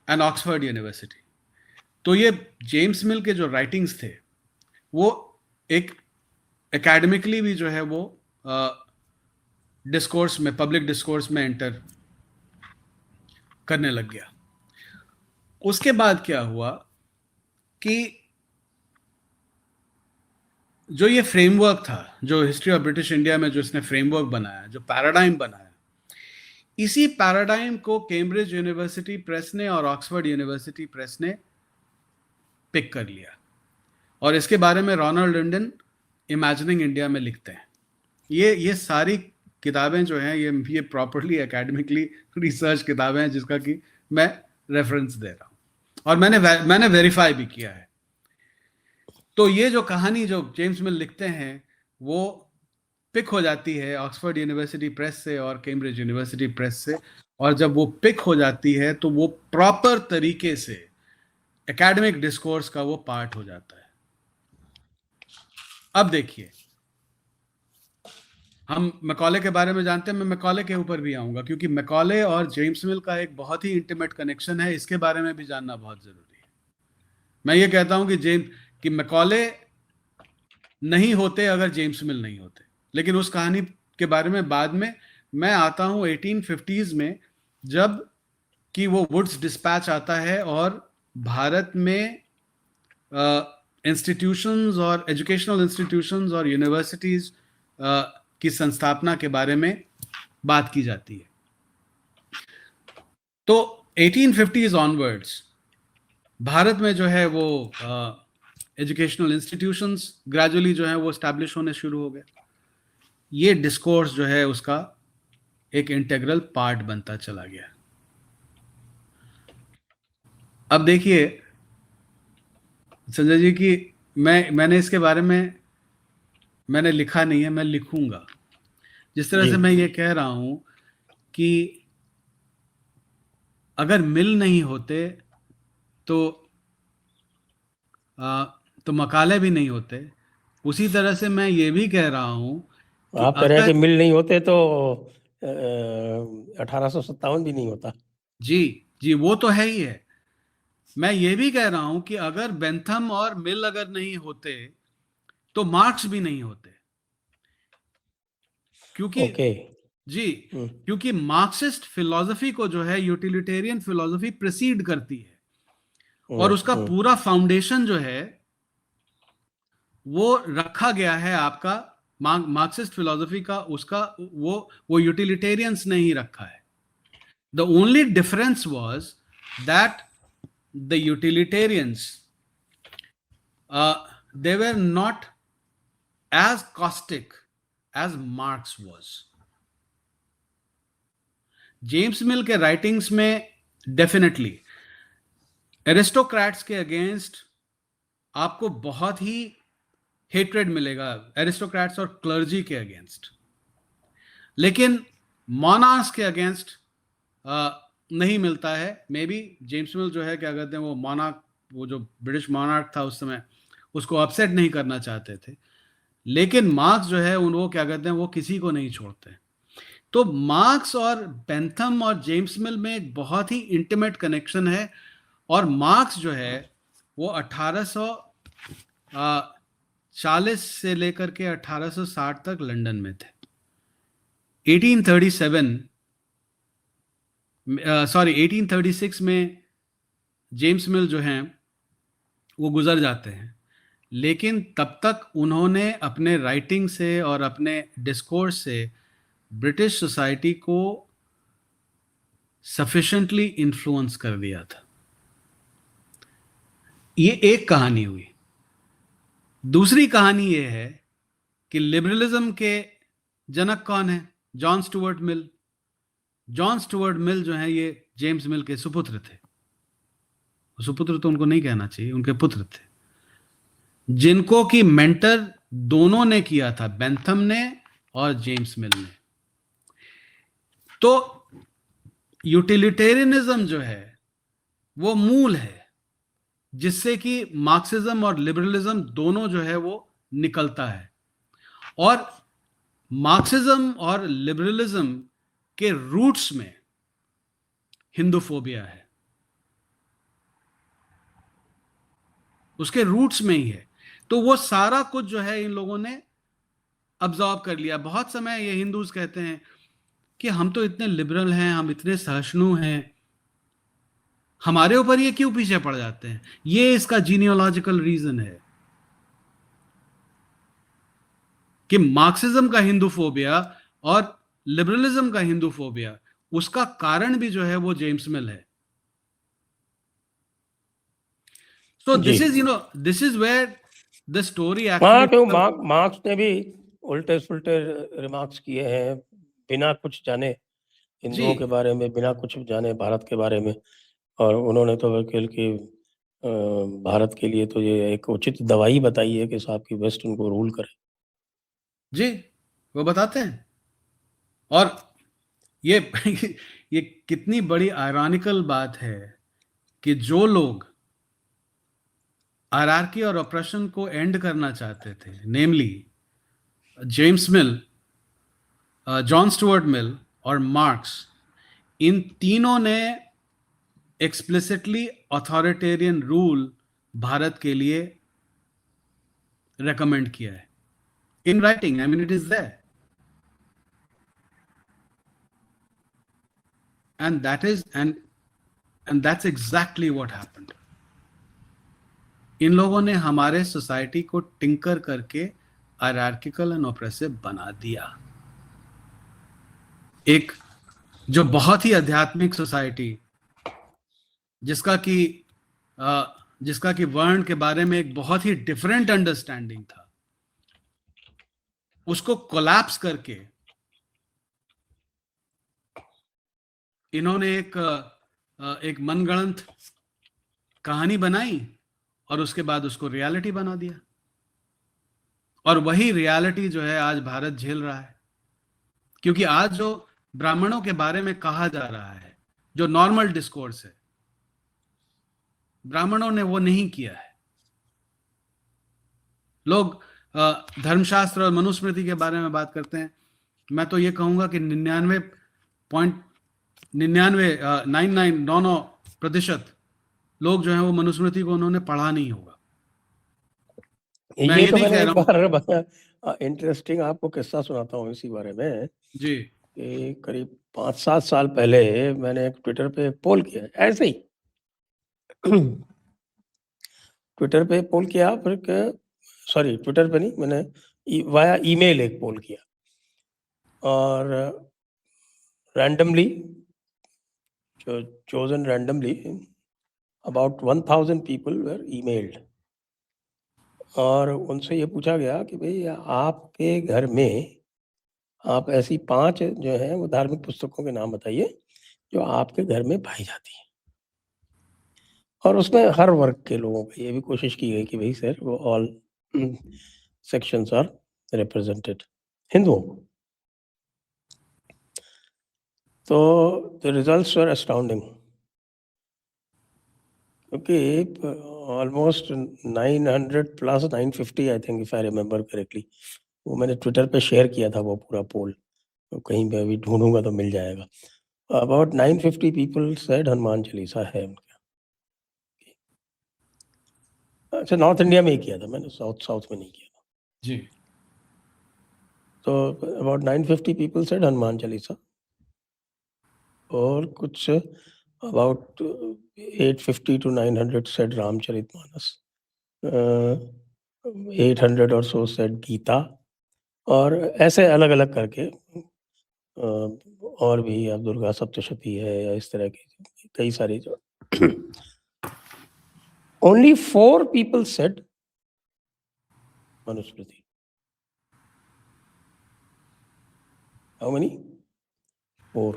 and Oxford University. तो ये जेम्स मिल के जो राइटिंग्स थे वो एक एकेडमिकली भी जो है वो डिस्कोर्स में, पब्लिक डिस्कोर्स में एंटर करने लग गया। उसके बाद क्या हुआ कि जो ये फ्रेमवर्क था, जो हिस्ट्री ऑफ ब्रिटिश इंडिया में जो इसने फ्रेमवर्क बनाया, जो पैराडाइम बनाया, इसी पैराडाइम को कैम्ब्रिज यूनिवर्सिटी प्रेस ने और ऑक्सफोर्ड यूनिवर्सिटी प्रेस ने पिक कर लिया। और इसके बारे में रोनाल्ड लिंडन इमेजिनिंग इंडिया में लिखते हैं। ये सारी किताबें जो हैं ये प्रॉपरली एकेडमिकली रिसर्च किताबें हैं जिसका कि मैं रेफरेंस दे रहा हूँ और मैंने वेरीफाई भी किया है। तो ये जो कहानी जो जेम्स मिल लिखते हैं वो पिक हो जाती है ऑक्सफोर्ड यूनिवर्सिटी प्रेस से और कैम्ब्रिज यूनिवर्सिटी प्रेस से, और जब वो पिक हो जाती है तो वो प्रॉपर तरीके से एकेडमिक डिस्कोर्स का वो पार्ट हो जाता है। अब देखिए, हम मैकॉले के बारे में जानते हैं, मैं मैकॉले के ऊपर भी आऊंगा क्योंकि मैकॉले और जेम्स मिल का एक बहुत ही इंटीमेट कनेक्शन है, इसके बारे में भी जानना बहुत जरूरी है। मैं ये कहता हूं कि मैकॉले नहीं होते अगर जेम्स मिल नहीं होते, लेकिन उस कहानी के बारे में बाद में मैं आता हूं 1850s में, जब कि वो वुड्स डिस्पैच आता है और भारत में इंस्टीट्यूशंस और एजुकेशनल इंस्टीट्यूशंस और यूनिवर्सिटीज की संस्थापना के बारे में बात की जाती है। तो 1850s ऑनवर्ड्स भारत में जो है वो एजुकेशनल इंस्टीट्यूशंस ग्रेजुअली जो है वो एस्टैब्लिश होने शुरू हो गए। ये डिस्कोर्स जो है उसका एक इंटेग्रल पार्ट बनता चला गया। अब देखिए संजय जी की मैंने इसके बारे में मैंने लिखा नहीं है, मैं लिखूंगा। जिस तरह जी से मैं ये कह रहा हूं कि अगर मिल नहीं होते तो तो मकाले भी नहीं होते, उसी तरह से मैं ये भी कह रहा हूं कि आप कह रहे हैं कि अगर मिल नहीं होते तो 1857 भी नहीं होता। जी जी वो तो है ही है। मैं ये भी कह रहा हूं कि अगर बेंथम और मिल अगर नहीं होते तो मार्क्स भी नहीं होते, क्योंकि ओके। जी हम्म क्योंकि मार्क्सिस्ट फिलॉसफी को जो है यूटिलिटेरियन फिलॉसफी प्रिसीड करती है, और उसका हम्म। पूरा फाउंडेशन जो है वो रखा गया है आपका मार्क्सिस्ट फिलॉसफी का, उसका वो यूटिलिटेरियंस ने ही रखा है। The only difference was that the utilitarians they were not as caustic as Marx was. James मिल के राइटिंग्स में डेफिनेटली एरिस्टोक्रेट्स के अगेंस्ट आपको बहुत ही हेट्रेड मिलेगा, एरिस्टोक्रेट्स और क्लर्जी के अगेंस्ट, लेकिन मोनार्क्स के अगेंस्ट नहीं मिलता है। मे बी जेम्स मिल जो है क्या कहते हैं वो मोनार्क, वो जो ब्रिटिश मोनार्क था उस समय, उसको अपसेट नहीं करना चाहते थे, लेकिन मार्क्स जो है उन वो क्या कहते हैं वो किसी को नहीं छोड़ते। तो मार्क्स और बेंथम और जेम्स मिल में एक बहुत ही इंटीमेट कनेक्शन है, और मार्क्स जो है वो 1840 से लेकर के 1860 तक लंदन में थे। 1836 में जेम्स मिल जो हैं वो गुजर जाते हैं, लेकिन तब तक उन्होंने अपने राइटिंग से और अपने डिस्कोर्स से ब्रिटिश सोसाइटी को सफिशिएंटली इन्फ्लुएंस कर दिया था। ये एक कहानी हुई। दूसरी कहानी ये है कि लिबरलिज्म के जनक कौन है? जॉन स्टुअर्ट मिल। जॉन स्टुअर्ट मिल जो है ये जेम्स मिल के सुपुत्र थे। सुपुत्र तो उनको नहीं कहना चाहिए, उनके पुत्र थे, जिनको की मेंटर दोनों ने किया था, बेंथम ने और जेम्स मिल ने। तो यूटिलिटेरियनिज्म जो है वो मूल है जिससे कि मार्क्सिज्म और लिबरलिज्म दोनों जो है वो निकलता है, और मार्क्सिज्म और लिबरलिज्म के रूट्स में हिंदूफोबिया है, उसके रूट्स में ही है। तो वो सारा कुछ जो है इन लोगों ने अब्जॉर्ब कर लिया। बहुत समय ये हिंदूज कहते हैं कि हम तो इतने लिबरल हैं, हम इतने सहिष्णु हैं, हमारे ऊपर ये क्यों पीछे पड़ जाते हैं? ये इसका जीनियोलॉजिकल रीजन है कि मार्क्सिज्म का हिंदूफोबिया और लिबरलिज्म का हिंदूफोबिया, उसका कारण भी जो है वो जेम्स मिल है। So जी this is where the story हाँ, actually क्यों मार्क्स ने भी उल्टे सुल्टे रिमार्क्स किए हैं बिना कुछ जाने जी हिंदुओं के बारे में, बिना कुछ जाने भारत के बारे में। और उन्होंने तो वकील की भारत के लिए तो ये एक उचित दवाई बताई है कि साहब की वेस्ट उनको रूल करे। जी वो बताते हैं। और ये ये कितनी बड़ी आयरॉनिकल बात है कि जो लोग हायरार्की और ऑपरेशन को एंड करना चाहते थे, namely James Mill, John Stuart Mill और मार्क्स, इन तीनों ने एक्सप्लिसिटली अथॉरिटेरियन रूल भारत के लिए रेकमेंड किया है in writing. I mean it is there, and that's exactly what happened. इन लोगों ने हमारे सोसाइटी को टिंकर करके हायरार्किकल एंड ऑप्रेसिव बना दिया। एक जो बहुत ही आध्यात्मिक सोसाइटी, जिसका कि वर्ण के बारे में एक बहुत ही डिफरेंट अंडरस्टैंडिंग था, उसको कोलैप्स करके इन्होंने एक मनगढ़ंत कहानी बनाई और उसके बाद उसको रियलिटी बना दिया। और वही रियलिटी जो है आज भारत झेल रहा है, क्योंकि आज जो ब्राह्मणों के बारे में कहा जा रहा है, जो नॉर्मल डिस्कोर्स है, ब्राह्मणों ने वो नहीं किया है। लोग धर्मशास्त्र और मनुस्मृति के बारे में बात करते हैं। मैं तो ये कहूंगा कि 99.99% लोग जो है वो मनुस्मृति को उन्होंने पढ़ा नहीं होगा। मैं ये ये तो नहीं मैंने कह एक रहा हूं। बार इंटरेस्टिंग आपको किस्सा सुनाता हूँ इसी बारे में जी कि करीब 5-7 साल पहले मैंने एक ट्विटर पे एक पोल किया, ऐसे ही ट्विटर पे पोल किया, फिर सॉरी ट्विटर पे नहीं, मैंने वाया ईमेल एक पोल किया और randomly chosen randomly about 1000 people were emailed और उनसे ये पूछा गया कि भाई आपके घर में आप ऐसी 5 जो है वो धार्मिक पुस्तकों के नाम बताइए जो आपके घर में पाई जाती है। और उसमें हर वर्ग के लोगों को ये भी कोशिश की गई कि भाई सर वो ऑल सेक्शंस आर रिप्रेजेंटेड, हिंदुओं को। तो द रिजल्ट्स वर एस्टाउंडिंग, क्योंकि almost 900 plus 950 I think if I remember correctly, वो मैंने ट्विटर पे शेयर किया था वो पूरा पोल, तो कहीं पे अभी ढूंढूंगा तो मिल जाएगा। About 950 people said Hanuman Chalisa है उनका। अच्छा, नॉर्थ इंडिया में ही किया था मैंने, साउथ में नहीं किया था जी। तो about 950 people said Hanuman Chalisa और कुछ अबाउट 850 to 900 सेड रामचरितमानस, 800 और सो सेड गीता, और ऐसे अलग अलग करके और भी अब दुर्गा सप्तशती है या इस तरह की कई सारी जो only 4 people said Manusmriti. How many? 4।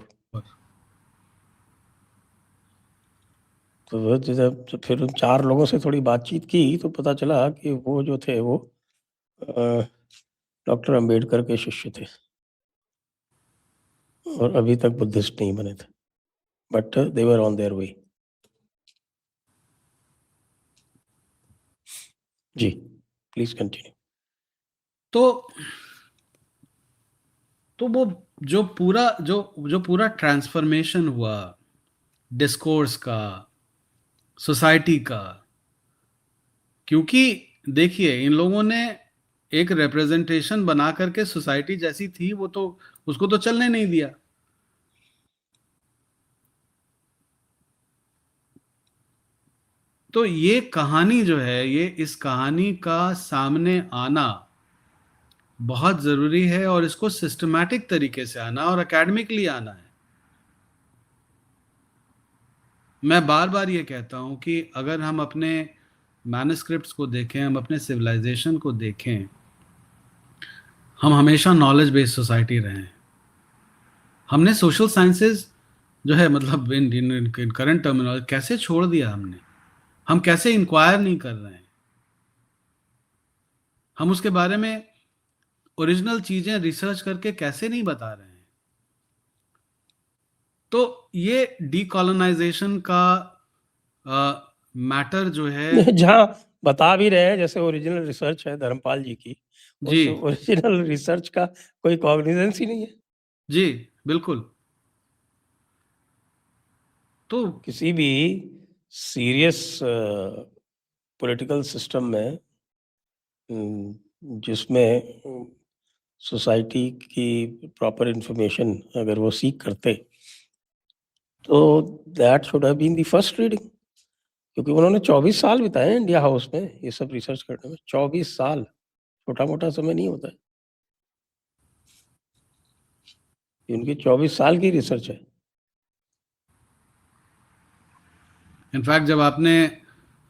तो जब फिर उन 4 लोगों से थोड़ी बातचीत की तो पता चला कि वो जो थे वो डॉक्टर अंबेडकर के शिष्य थे और अभी तक बुद्धिस्ट नहीं बने थे, but they were on their way. जी, प्लीज कंटिन्यू। तो वो जो पूरा ट्रांसफॉर्मेशन हुआ डिस्कोर्स का, सोसाइटी का, क्योंकि देखिए इन लोगों ने एक रिप्रेजेंटेशन बना करके सोसाइटी जैसी थी वो तो उसको तो चलने नहीं दिया। तो ये कहानी जो है, ये इस कहानी का सामने आना बहुत जरूरी है और इसको सिस्टमैटिक तरीके से आना और एकेडमिकली आना है। मैं बार बार ये कहता हूं कि अगर हम अपने मैन्युस्क्रिप्ट्स को देखें, हम अपने सिविलाइजेशन को देखें, हम हमेशा नॉलेज बेस्ड सोसाइटी रहे हैं। हमने सोशल साइंसेज जो है मतलब इन करंट टर्मिनोलॉजी कैसे छोड़ दिया हमने? हम कैसे इंक्वायर नहीं कर रहे हैं? हम उसके बारे में ओरिजिनल चीजें रिसर्च करके कैसे नहीं बता रहे हैं? तो ये डीकॉलोनाइजेशन का मैटर जो है, जहाँ बता भी रहे हैं, जैसे ओरिजिनल रिसर्च है धर्मपाल जी की, जी उस ओरिजिनल रिसर्च का कोई कॉग्निजेंस ही नहीं है। जी बिल्कुल। तो किसी भी सीरियस पॉलिटिकल सिस्टम में जिसमें सोसाइटी की प्रॉपर इंफॉर्मेशन अगर वो सीख करते तो that should have been the first reading, क्योंकि उन्होंने 24 साल बिताए हैं इंडिया हाउस में ये सब रिसर्च करने में। 24 साल छोटा मोटा समय नहीं होता है, ये उनकी 24 साल की रिसर्च है। इनफैक्ट जब आपने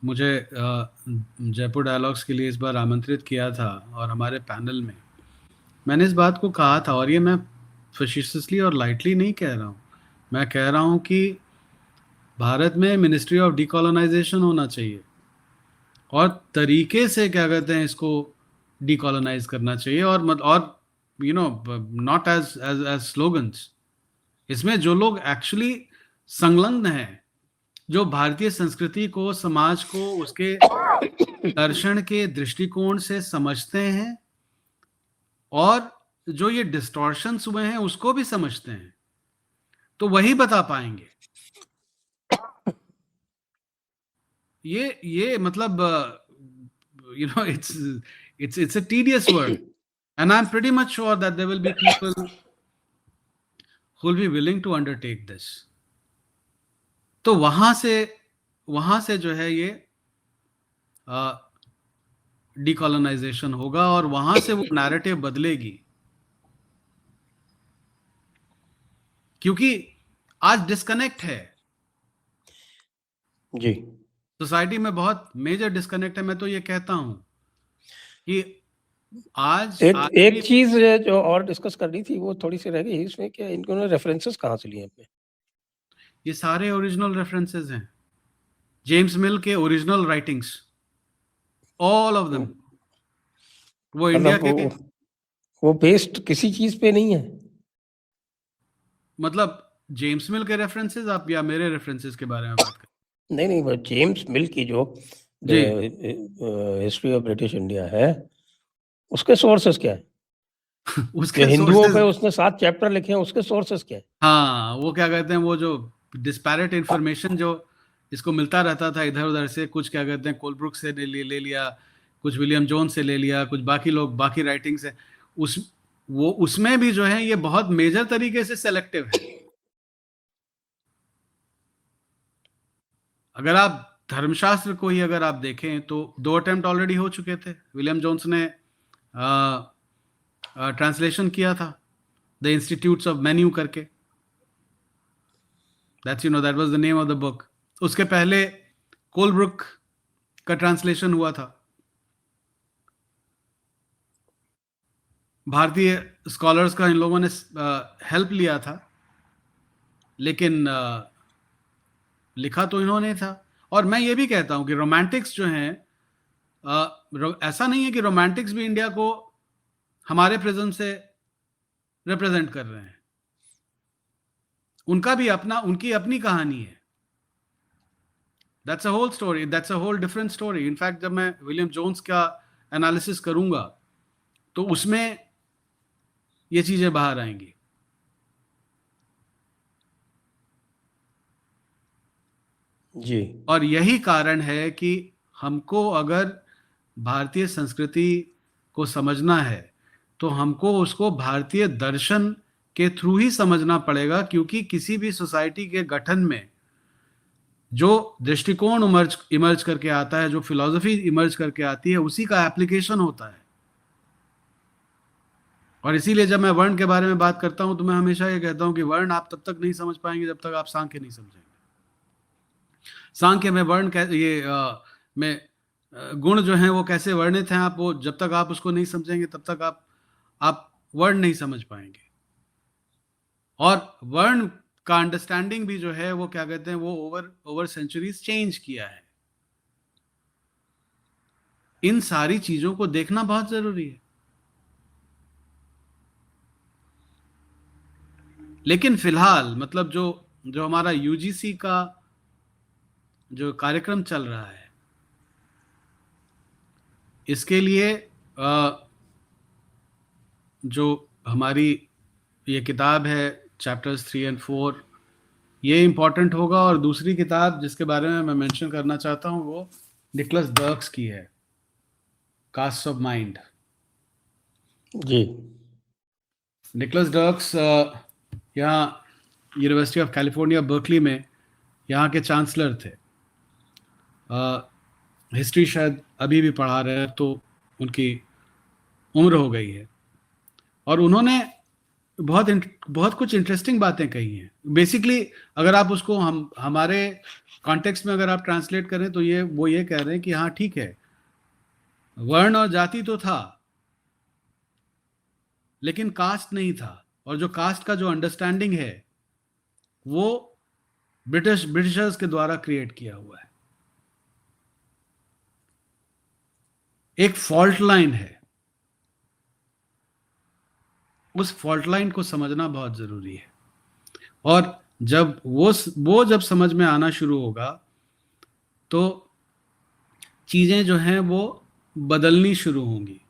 मुझे जयपुर डायलॉग्स के लिए इस बार आमंत्रित किया था और हमारे पैनल में मैंने इस बात को कहा था, और ये मैं फैसिस्टली और लाइटली नहीं कह रहा हूँ। मैं कह रहा हूँ कि भारत में मिनिस्ट्री ऑफ डीकॉलोनाइजेशन होना चाहिए, और तरीके से क्या कहते हैं इसको डीकॉलोनाइज करना चाहिए, और not as as as slogans. इसमें जो लोग एक्चुअली संलग्न हैं, जो भारतीय संस्कृति को, समाज को उसके दर्शन के दृष्टिकोण से समझते हैं, और जो ये डिस्टॉर्शंस हुए हैं उसको भी समझते हैं, तो वही बता पाएंगे। ये मतलब it's a tedious work, and I'm pretty much sure that there will be people who will be willing to undertake this. तो वहां से जो है ये डीकॉलोनाइजेशन होगा, और वहां से वो नैरेटिव बदलेगी, क्योंकि आज डिस्कनेक्ट है जी। सोसाइटी में, बहुत मेजर डिस्कनेक्ट है। मैं तो ये कहता हूं कि आज एक चीज जो और डिस्कस करनी थी वो थोड़ी सी रह गई इसमें, कि इन्होंने रेफरेंसेस कहाँ से लिए अपने? ये सारे ओरिजिनल रेफरेंसेस हैं, जेम्स मिल के original writings, all of them. वो इंडिया के वो बेस्ड किसी चीज पे नहीं है? मतलब जेम्स मिल के रेफरेंसेस, आप या मेरे रेफरेंसेस के बारे में बात कर? नहीं, वो जेम्स मिल की जो हिस्ट्री ऑफ ब्रिटिश इंडिया है, उसके सोर्सेस क्या है? उसके हिंदुओं पे उसने 7 चैप्टर लिखे हैं, उसके सोर्सेस क्या है? हाँ, वो क्या कहते हैं, वो जो डिस्पैरेट इंफॉर्मेशन जो इसको मिलता रहता था इधर उधर से, कुछ क्या कहते हैं कोलब्रुक से ले लिया, कुछ विलियम जोन से ले लिया, कुछ बाकी लोग बाकी राइटिंग से, उसमें भी जो है ये बहुत मेजर तरीके से सेलेक्टिव है। अगर आप धर्मशास्त्र को ही अगर आप देखें तो 2 अटेम्प्ट ऑलरेडी हो चुके थे। विलियम जोन्स ने ट्रांसलेशन किया था, द इंस्टीट्यूट्स ऑफ मेन्यू करके, that was the name of the book. उसके पहले कोलब्रुक का ट्रांसलेशन हुआ था। भारतीय स्कॉलर्स का इन लोगों ने हेल्प लिया था, लेकिन लिखा तो इन्होंने था। और मैं ये भी कहता हूं कि रोमांटिक्स जो हैं, ऐसा नहीं है कि रोमांटिक्स भी इंडिया को हमारे प्रिज्म से रिप्रेजेंट कर रहे हैं। उनका भी उनकी अपनी कहानी है। That's a whole story, that's a whole different story. In fact जब मैं विलियम जोन्स का एनालिसिस करूंगा तो उसमें ये चीजें बाहर आएंगी। जी। और यही कारण है कि हमको अगर भारतीय संस्कृति को समझना है तो हमको उसको भारतीय दर्शन के थ्रू ही समझना पड़ेगा, क्योंकि किसी भी सोसाइटी के गठन में जो दृष्टिकोण इमर्ज करके आता है, जो फिलॉसफी इमर्ज करके आती है, उसी का एप्लीकेशन होता है। और इसीलिए जब मैं वर्ण के बारे में बात करता हूं तो मैं हमेशा ये कहता हूं कि वर्ण आप तब तक नहीं समझ पाएंगे जब तक आप सांख्य नहीं समझेंगे। सांख्य में वर्ण में गुण जो हैं वो कैसे वर्णित हैं, आप वो जब तक आप उसको नहीं समझेंगे तब तक आप वर्ण नहीं समझ पाएंगे। और वर्ण का अंडरस्टैंडिंग भी जो है वो क्या कहते हैं, वो ओवर सेंचुरीज चेंज किया है। इन सारी चीजों को देखना बहुत जरूरी है। लेकिन फिलहाल मतलब जो हमारा यूजीसी का जो कार्यक्रम चल रहा है, इसके लिए जो हमारी ये किताब है चैप्टर्स 3 और 4, ये इंपॉर्टेंट होगा। और दूसरी किताब जिसके बारे में मैं मेंशन करना चाहता हूँ वो निकोलस डर्क्स की है, कास्ट ऑफ माइंड। जी। निकोलस डर्क्स यहाँ यूनिवर्सिटी ऑफ कैलिफोर्निया बर्कली में यहाँ के चांसलर थे। हिस्ट्री शायद अभी भी पढ़ा रहे हैं, तो उनकी उम्र हो गई है। और उन्होंने बहुत कुछ इंटरेस्टिंग बातें कही हैं। बेसिकली अगर आप उसको हमारे कॉन्टेक्स्ट में अगर आप ट्रांसलेट करें तो वो ये कह रहे हैं कि हाँ ठीक है, वर्ण और जाति तो था, लेकिन कास्ट नहीं था। और जो कास्ट का जो अंडरस्टैंडिंग है वो ब्रिटिशर्स के द्वारा क्रिएट किया हुआ है। एक फॉल्ट लाइन है, उस फॉल्ट लाइन को समझना बहुत जरूरी है। और जब वो जब समझ में आना शुरू होगा तो चीजें जो हैं वो बदलनी शुरू होंगी।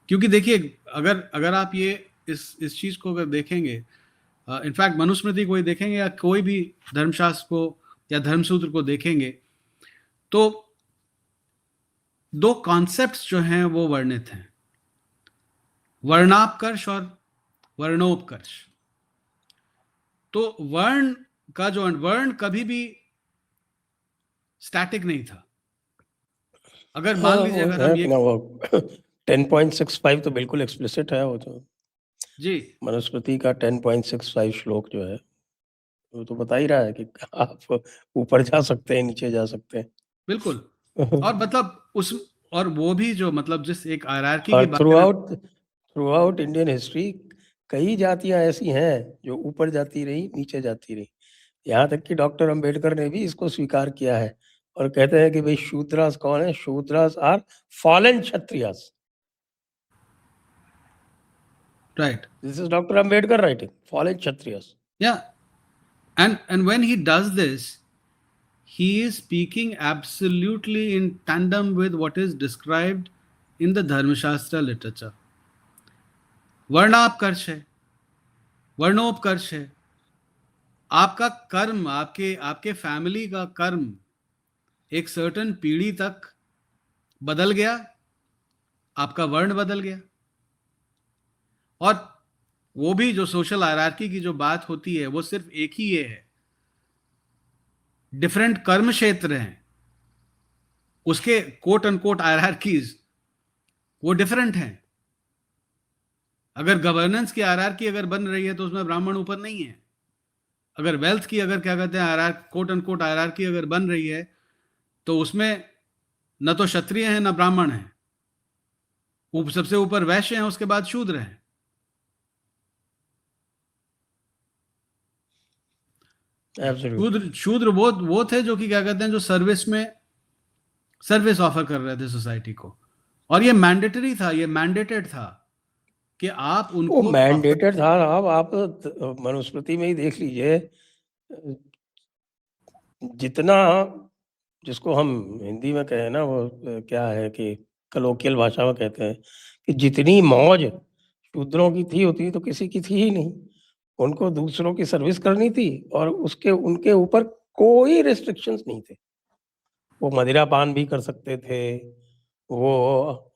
क्योंकि देखिए, अगर अगर आप ये इस चीज को अगर देखेंगे, इनफैक्ट मनुस्मृति को ही देखेंगे या कोई भी धर्मशास्त्र को या धर्मसूत्र को देखेंगे, तो दो कॉन्सेप्ट्स जो हैं वो वर्णित हैं, वर्णापकर्ष और वर्णोपकर्ष। तो वर्ण कभी भी स्टैटिक नहीं था। अगर मान लीजिए, वो अगर है हम कि ये ना वो 10.65 तो बिल्कुल एक्सप्लिसिट है। वो तो जी मनुस्मृति का 10.65 श्लोक जो है वो तो बता ही रहा है कि आप ऊपर जा सकते हैं, नीचे जा सकते बिल्कुल। और मतलब उस और वो भी जो मतलब जिस एक हायरार्की की और बात थ्रू करें, आउट इंडियन हिस्ट्री कई जातियां ऐसी हैं जो ऊपर जाती रही, नीचे जाती रही। यहाँ तक कि डॉक्टर अंबेडकर ने भी इसको स्वीकार किया है और कहते हैं कि भाई शूद्रास कौन है? Shudras are fallen Kshatriyas. Right, this is Doctor Ambedkar writing, fallen Kshatriyas. या and when he does this, he is speaking absolutely in tandem with what is described in the Dharmashastra literature. वर्णापकर्ष है, वर्णोपकर्ष है। आपका कर्म, आपके आपके फैमिली का कर्म एक सर्टेन पीढ़ी तक बदल गया, आपका वर्ण बदल गया। और वो भी जो सोशल हायरार्की की जो बात होती है वो सिर्फ एक ही ये है, डिफरेंट कर्म क्षेत्र हैं, उसके कोट अनकोट हायरार्कीज वो डिफरेंट हैं। अगर गवर्नेंस की हायरार्की अगर बन रही है तो उसमें ब्राह्मण ऊपर नहीं है। अगर वेल्थ की अगर क्या कहते हैं कोट अनकोट हायरार्की अगर बन रही है तो उसमें न तो क्षत्रिय है न ब्राह्मण है, सबसे ऊपर वैश्य हैं, उसके बाद शूद्र हैं। शूद्र वो थे जो कि क्या कहते हैं, जो सर्विस ऑफर कर रहे थे सोसाइटी को। और ये मैंडेटरी था, ये मैंडेटेड था कि आप वो उनको मैंडेटेड था। अब आप मनुस्मृति में ही देख लीजिए, जितना जिसको हम हिंदी में कहें ना, वो क्या है कि कलोकियल भाषा में कहते हैं कि जितनी मौज शूद्रों की थी उतनी तो किसी की थी ही नहीं। उनको दूसरों की सर्विस करनी थी और उसके उनके ऊपर कोई रिस्ट्रिक्शंस नहीं थे। वो मदिरा पान भी कर सकते थे, वो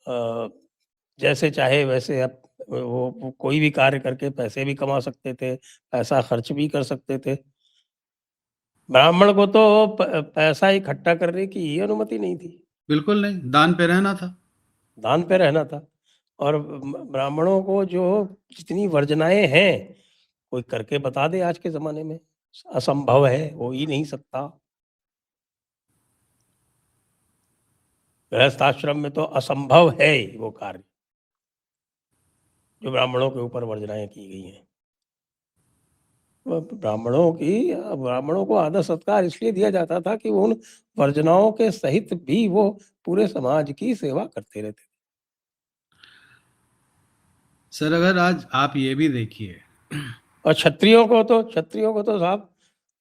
जैसे चाहे वैसे अब वो कोई भी कार्य करके पैसे भी कमा सकते थे, पैसा खर्च भी कर सकते थे। ब्राह्मण को तो पैसा इकट्ठा करने की ही अनुमति नहीं थी। बिल्कुल नहीं, दान पे रहना था, दान पे रहना था। और ब्राह्मणों को जो जितनी वर्जनाएं हैं, कोई करके बता दे आज के ज़माने में, असंभव है, हो ही नहीं सकता। गृहस्थाश्रम में तो असंभव है वो कार्य जो ब्राह्मणों के ऊपर वर्जनाएं की गई हैं। ब्राह्मणों को आदर सत्कार इसलिए दिया जाता था कि उन वर्जनाओं के सहित भी वो पूरे समाज की सेवा करते रहते थे। सर। अगर आज आप ये भी देखिए, और क्षत्रियों को तो साहब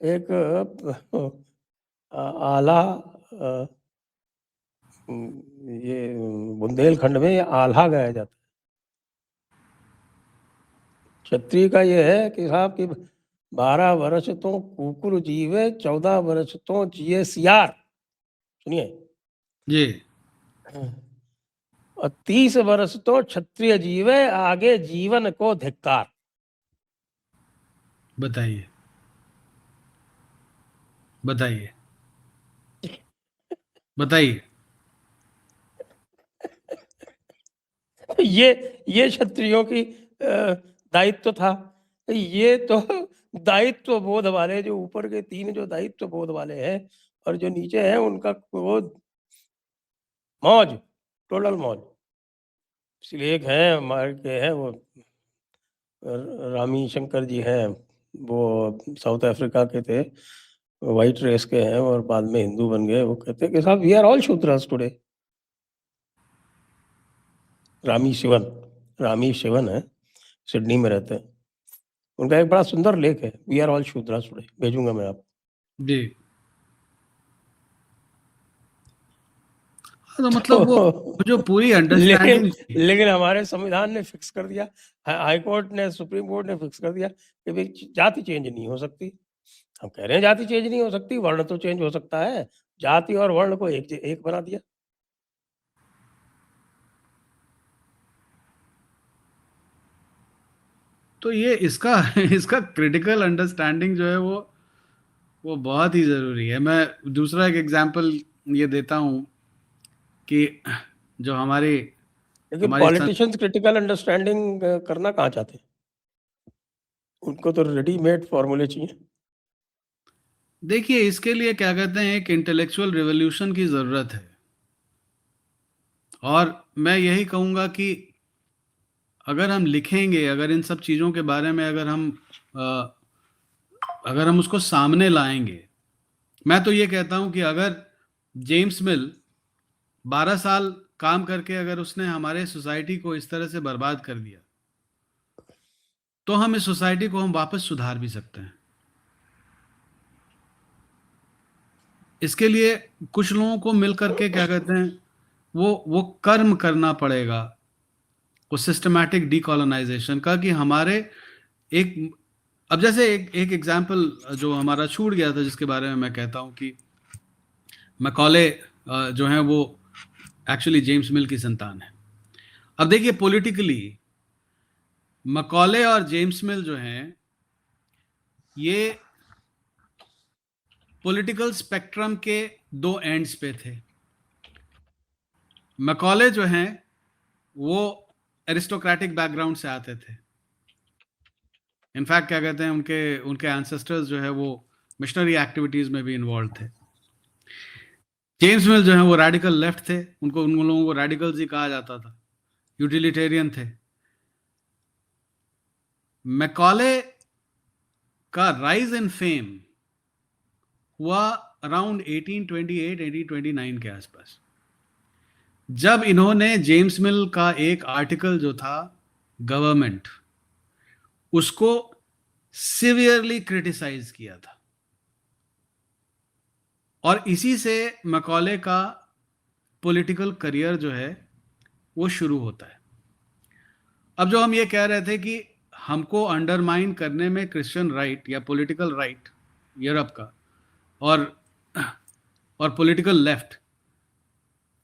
एक आला, ये बुंदेलखंड में ये आल्हा गाया जाता है। क्षत्रिय का ये है कि साहब कि 12 वर्ष तो कुकुर जीवे, 14 वर्ष तो जिए सियार। सुनिए जी और 30 वर्ष तो क्षत्रिय जीवे, आगे जीवन को धिक्कार। बताइए बताइए बताइए। ये क्षत्रियों की दायित्व था। ये तो दायित्व बोध वाले, जो ऊपर के 3 जो दायित्व बोध वाले हैं और जो नीचे हैं उनका वो मौज, टोटल मौज, इसलिए एक हैं हमारे के हैं वो रामी शंकर जी हैं, वो साउथ अफ्रीका के थे, वाइट रेस के हैं और बाद में हिंदू बन गए। वो कहते हैं कि साहब we are all Shudras today. Rami Sivan है, सिडनी में रहते हैं। उनका एक बड़ा सुंदर लेख है, we are all Shudras today, भेजूंगा मैं आपको। जी। हाँ, तो मतलब वो जो पूरी लेकिन अंडरस्टैंडिंग थी। लेकिन हमारे संविधान ने फिक्स कर दिया, हाई कोर्ट ने, सुप्रीम कोर्ट ने फिक्स कर दिया कि भाई जाति चेंज नहीं हो सकती। हम कह रहे हैं जाति चेंज नहीं हो सकती, वर्ण तो चेंज हो सकता है। जाति और वर्ण को एक बना दिया। तो ये इसका इसका क्रिटिकल अंडरस्टैंडिंग जो है वो बहुत ही ज़रूरी है। मैं दूसरा एक एग्जांपल ये देता हूँ कि जो लेकिन हमारी पॉलिटिशियंस क्रिटिकल अंडरस्टैंडिंग करना कहाँ चाहते हैं? उनको तो रेडीमेड फॉर्मूले चाहिए। देखिए, इसके लिए क्या कहते हैं, एक इंटेलेक्चुअल रिवॉल्यूशन की ज़रूरत है। और मैं यही कहूँगा कि अगर हम लिखेंगे, अगर इन सब चीज़ों के बारे में अगर हम उसको सामने लाएंगे, मैं तो ये कहता हूँ कि अगर जेम्स मिल 12 साल काम करके अगर उसने हमारे सोसाइटी को इस तरह से बर्बाद कर दिया, तो हम इस सोसाइटी को हम वापस सुधार भी सकते हैं। इसके लिए कुछ लोगों को मिलकर के क्या कहते हैं, वो कर्म करना पड़ेगा, वो सिस्टमैटिक डीकॉलोनाइजेशन का, कि हमारे एक, अब जैसे एक एग्जांपल जो हमारा छूट गया था, जिसके बारे में मैं कहता हूं कि मैकॉले जो है वो एक्चुअली जेम्स मिल की संतान है। अब देखिए, पॉलिटिकली मैकॉले और जेम्स मिल जो हैं, ये पॉलिटिकल स्पेक्ट्रम के दो एंड्स पे थे। मैकॉले जो हैं वो एरिस्टोक्रेटिक बैकग्राउंड से आते थे। इनफैक्ट क्या कहते हैं, उनके उनके एंसेस्टर्स जो है वो मिशनरी एक्टिविटीज में भी इन्वॉल्व थे। जेम्स मिल जो है वो रेडिकल लेफ्ट थे, उन लोगों को रेडिकल्स ही कहा जाता था, यूटिलिटेरियन थे। मैकॉले का राइज इन फेम हुआ अराउंड 1828-1829 के आसपास, जब इन्होंने जेम्स मिल का एक आर्टिकल जो था गवर्नमेंट, उसको सिवियरली क्रिटिसाइज किया था। और इसी से मैकॉले का पॉलिटिकल करियर जो है वो शुरू होता है। अब जो हम ये कह रहे थे कि हमको अंडरमाइन करने में क्रिश्चियन राइट या पॉलिटिकल राइट यूरोप का और पॉलिटिकल लेफ्ट,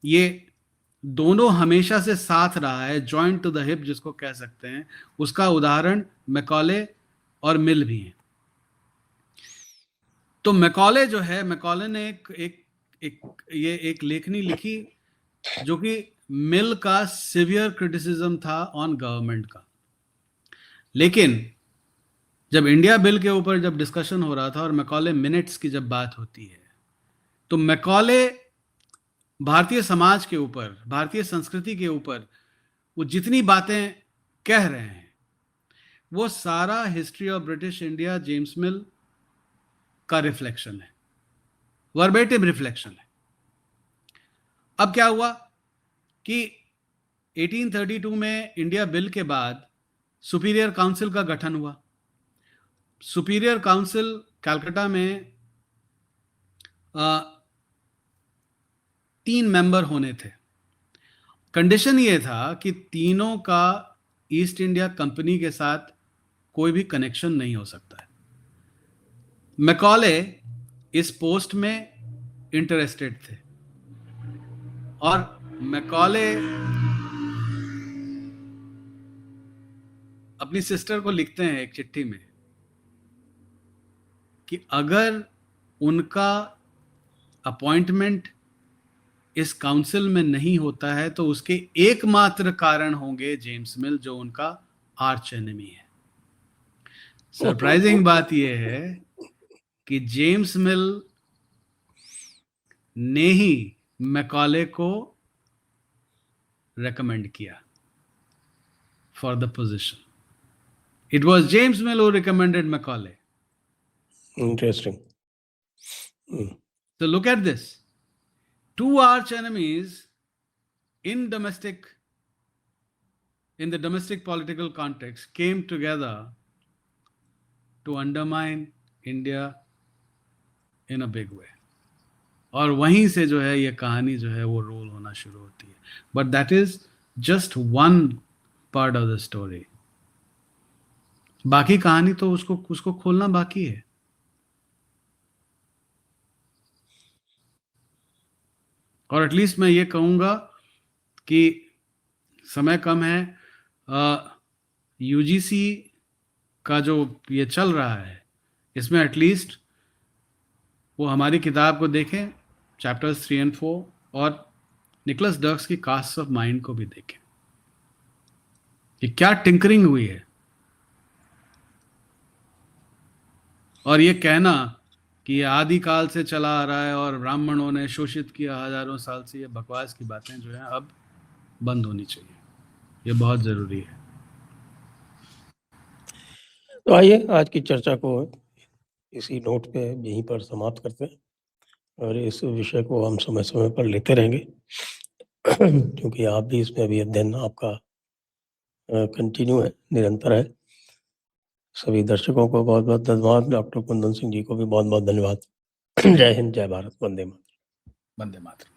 ये दोनों हमेशा से साथ रहा है, जॉइंट टू द हिप जिसको कह सकते हैं, उसका उदाहरण मैकॉले और मिल भी है। तो मैकॉले जो है, मैकॉले ने एक लेखनी लिखी जो कि मिल का सिवियर क्रिटिसिज्म था ऑन गवर्नमेंट का। लेकिन जब इंडिया बिल के ऊपर जब डिस्कशन हो रहा था और मैकॉले मिनट्स की जब बात होती है, तो मैकॉले भारतीय समाज के ऊपर, भारतीय संस्कृति के ऊपर वो जितनी बातें कह रहे हैं, वो सारा history of British India James मिल का रिफ्लेक्शन है, वर्बेटिम रिफ्लेक्शन है। अब क्या हुआ कि 1832 में इंडिया बिल के बाद सुपीरियर काउंसिल का गठन हुआ। सुपीरियर काउंसिल कलकत्ता में 3 मेंबर होने थे। कंडीशन ये था कि तीनों का ईस्ट इंडिया कंपनी के साथ कोई भी कनेक्शन नहीं हो सकता है। मैकॉले इस पोस्ट में इंटरेस्टेड थे और मैकॉले अपनी सिस्टर को लिखते हैं एक चिट्ठी में कि अगर उनका अपॉइंटमेंट इस काउंसिल में नहीं होता है तो उसके एकमात्र कारण होंगे जेम्स मिल, जो उनका आर्च एनिमी है। सरप्राइजिंग बात यह है कि जेम्स मिल ने ही मैकॉले को रेकमेंड किया। for the position. It was James Mill who recommended Macaulay. Interesting. So look at this. Two arch enemies in the domestic political context came together to undermine India in a big way. और वहीं से जो है ये कहानी जो है वो रोल होना शुरू होती है. But that is just one part of the story. बाकी कहानी तो उसको खोलना बाकी है. और एटलीस्ट मैं ये कहूँगा कि समय कम है. यूजीसी का जो ये चल रहा है इसमें एटलीस्ट वो हमारी किताब को देखें, चैप्टर्स 3 और 4, और निकोलस डर्क्स की कास्ट्स ऑफ माइंड को भी देखें कि क्या टिंकरिंग हुई है. और ये कहना कि ये आदिकाल से चला आ रहा है और ब्राह्मणों ने शोषित किया हजारों साल से, ये बकवास की बातें जो हैं अब बंद होनी चाहिए. ये बहुत ज़रूरी है. तो आइए आज की चर्चा को इसी नोट पे यहीं पर समाप्त करते हैं और इस विषय को हम समय समय पर लेते रहेंगे क्योंकि आप भी इसमें अभी अध्ययन आपका कंटिन्यू है, निरंतर है. सभी दर्शकों को बहुत बहुत धन्यवाद. डॉक्टर कुंदन सिंह जी को भी बहुत बहुत धन्यवाद. जय हिंद, जय भारत, वंदे मातरम. वंदे मातरम.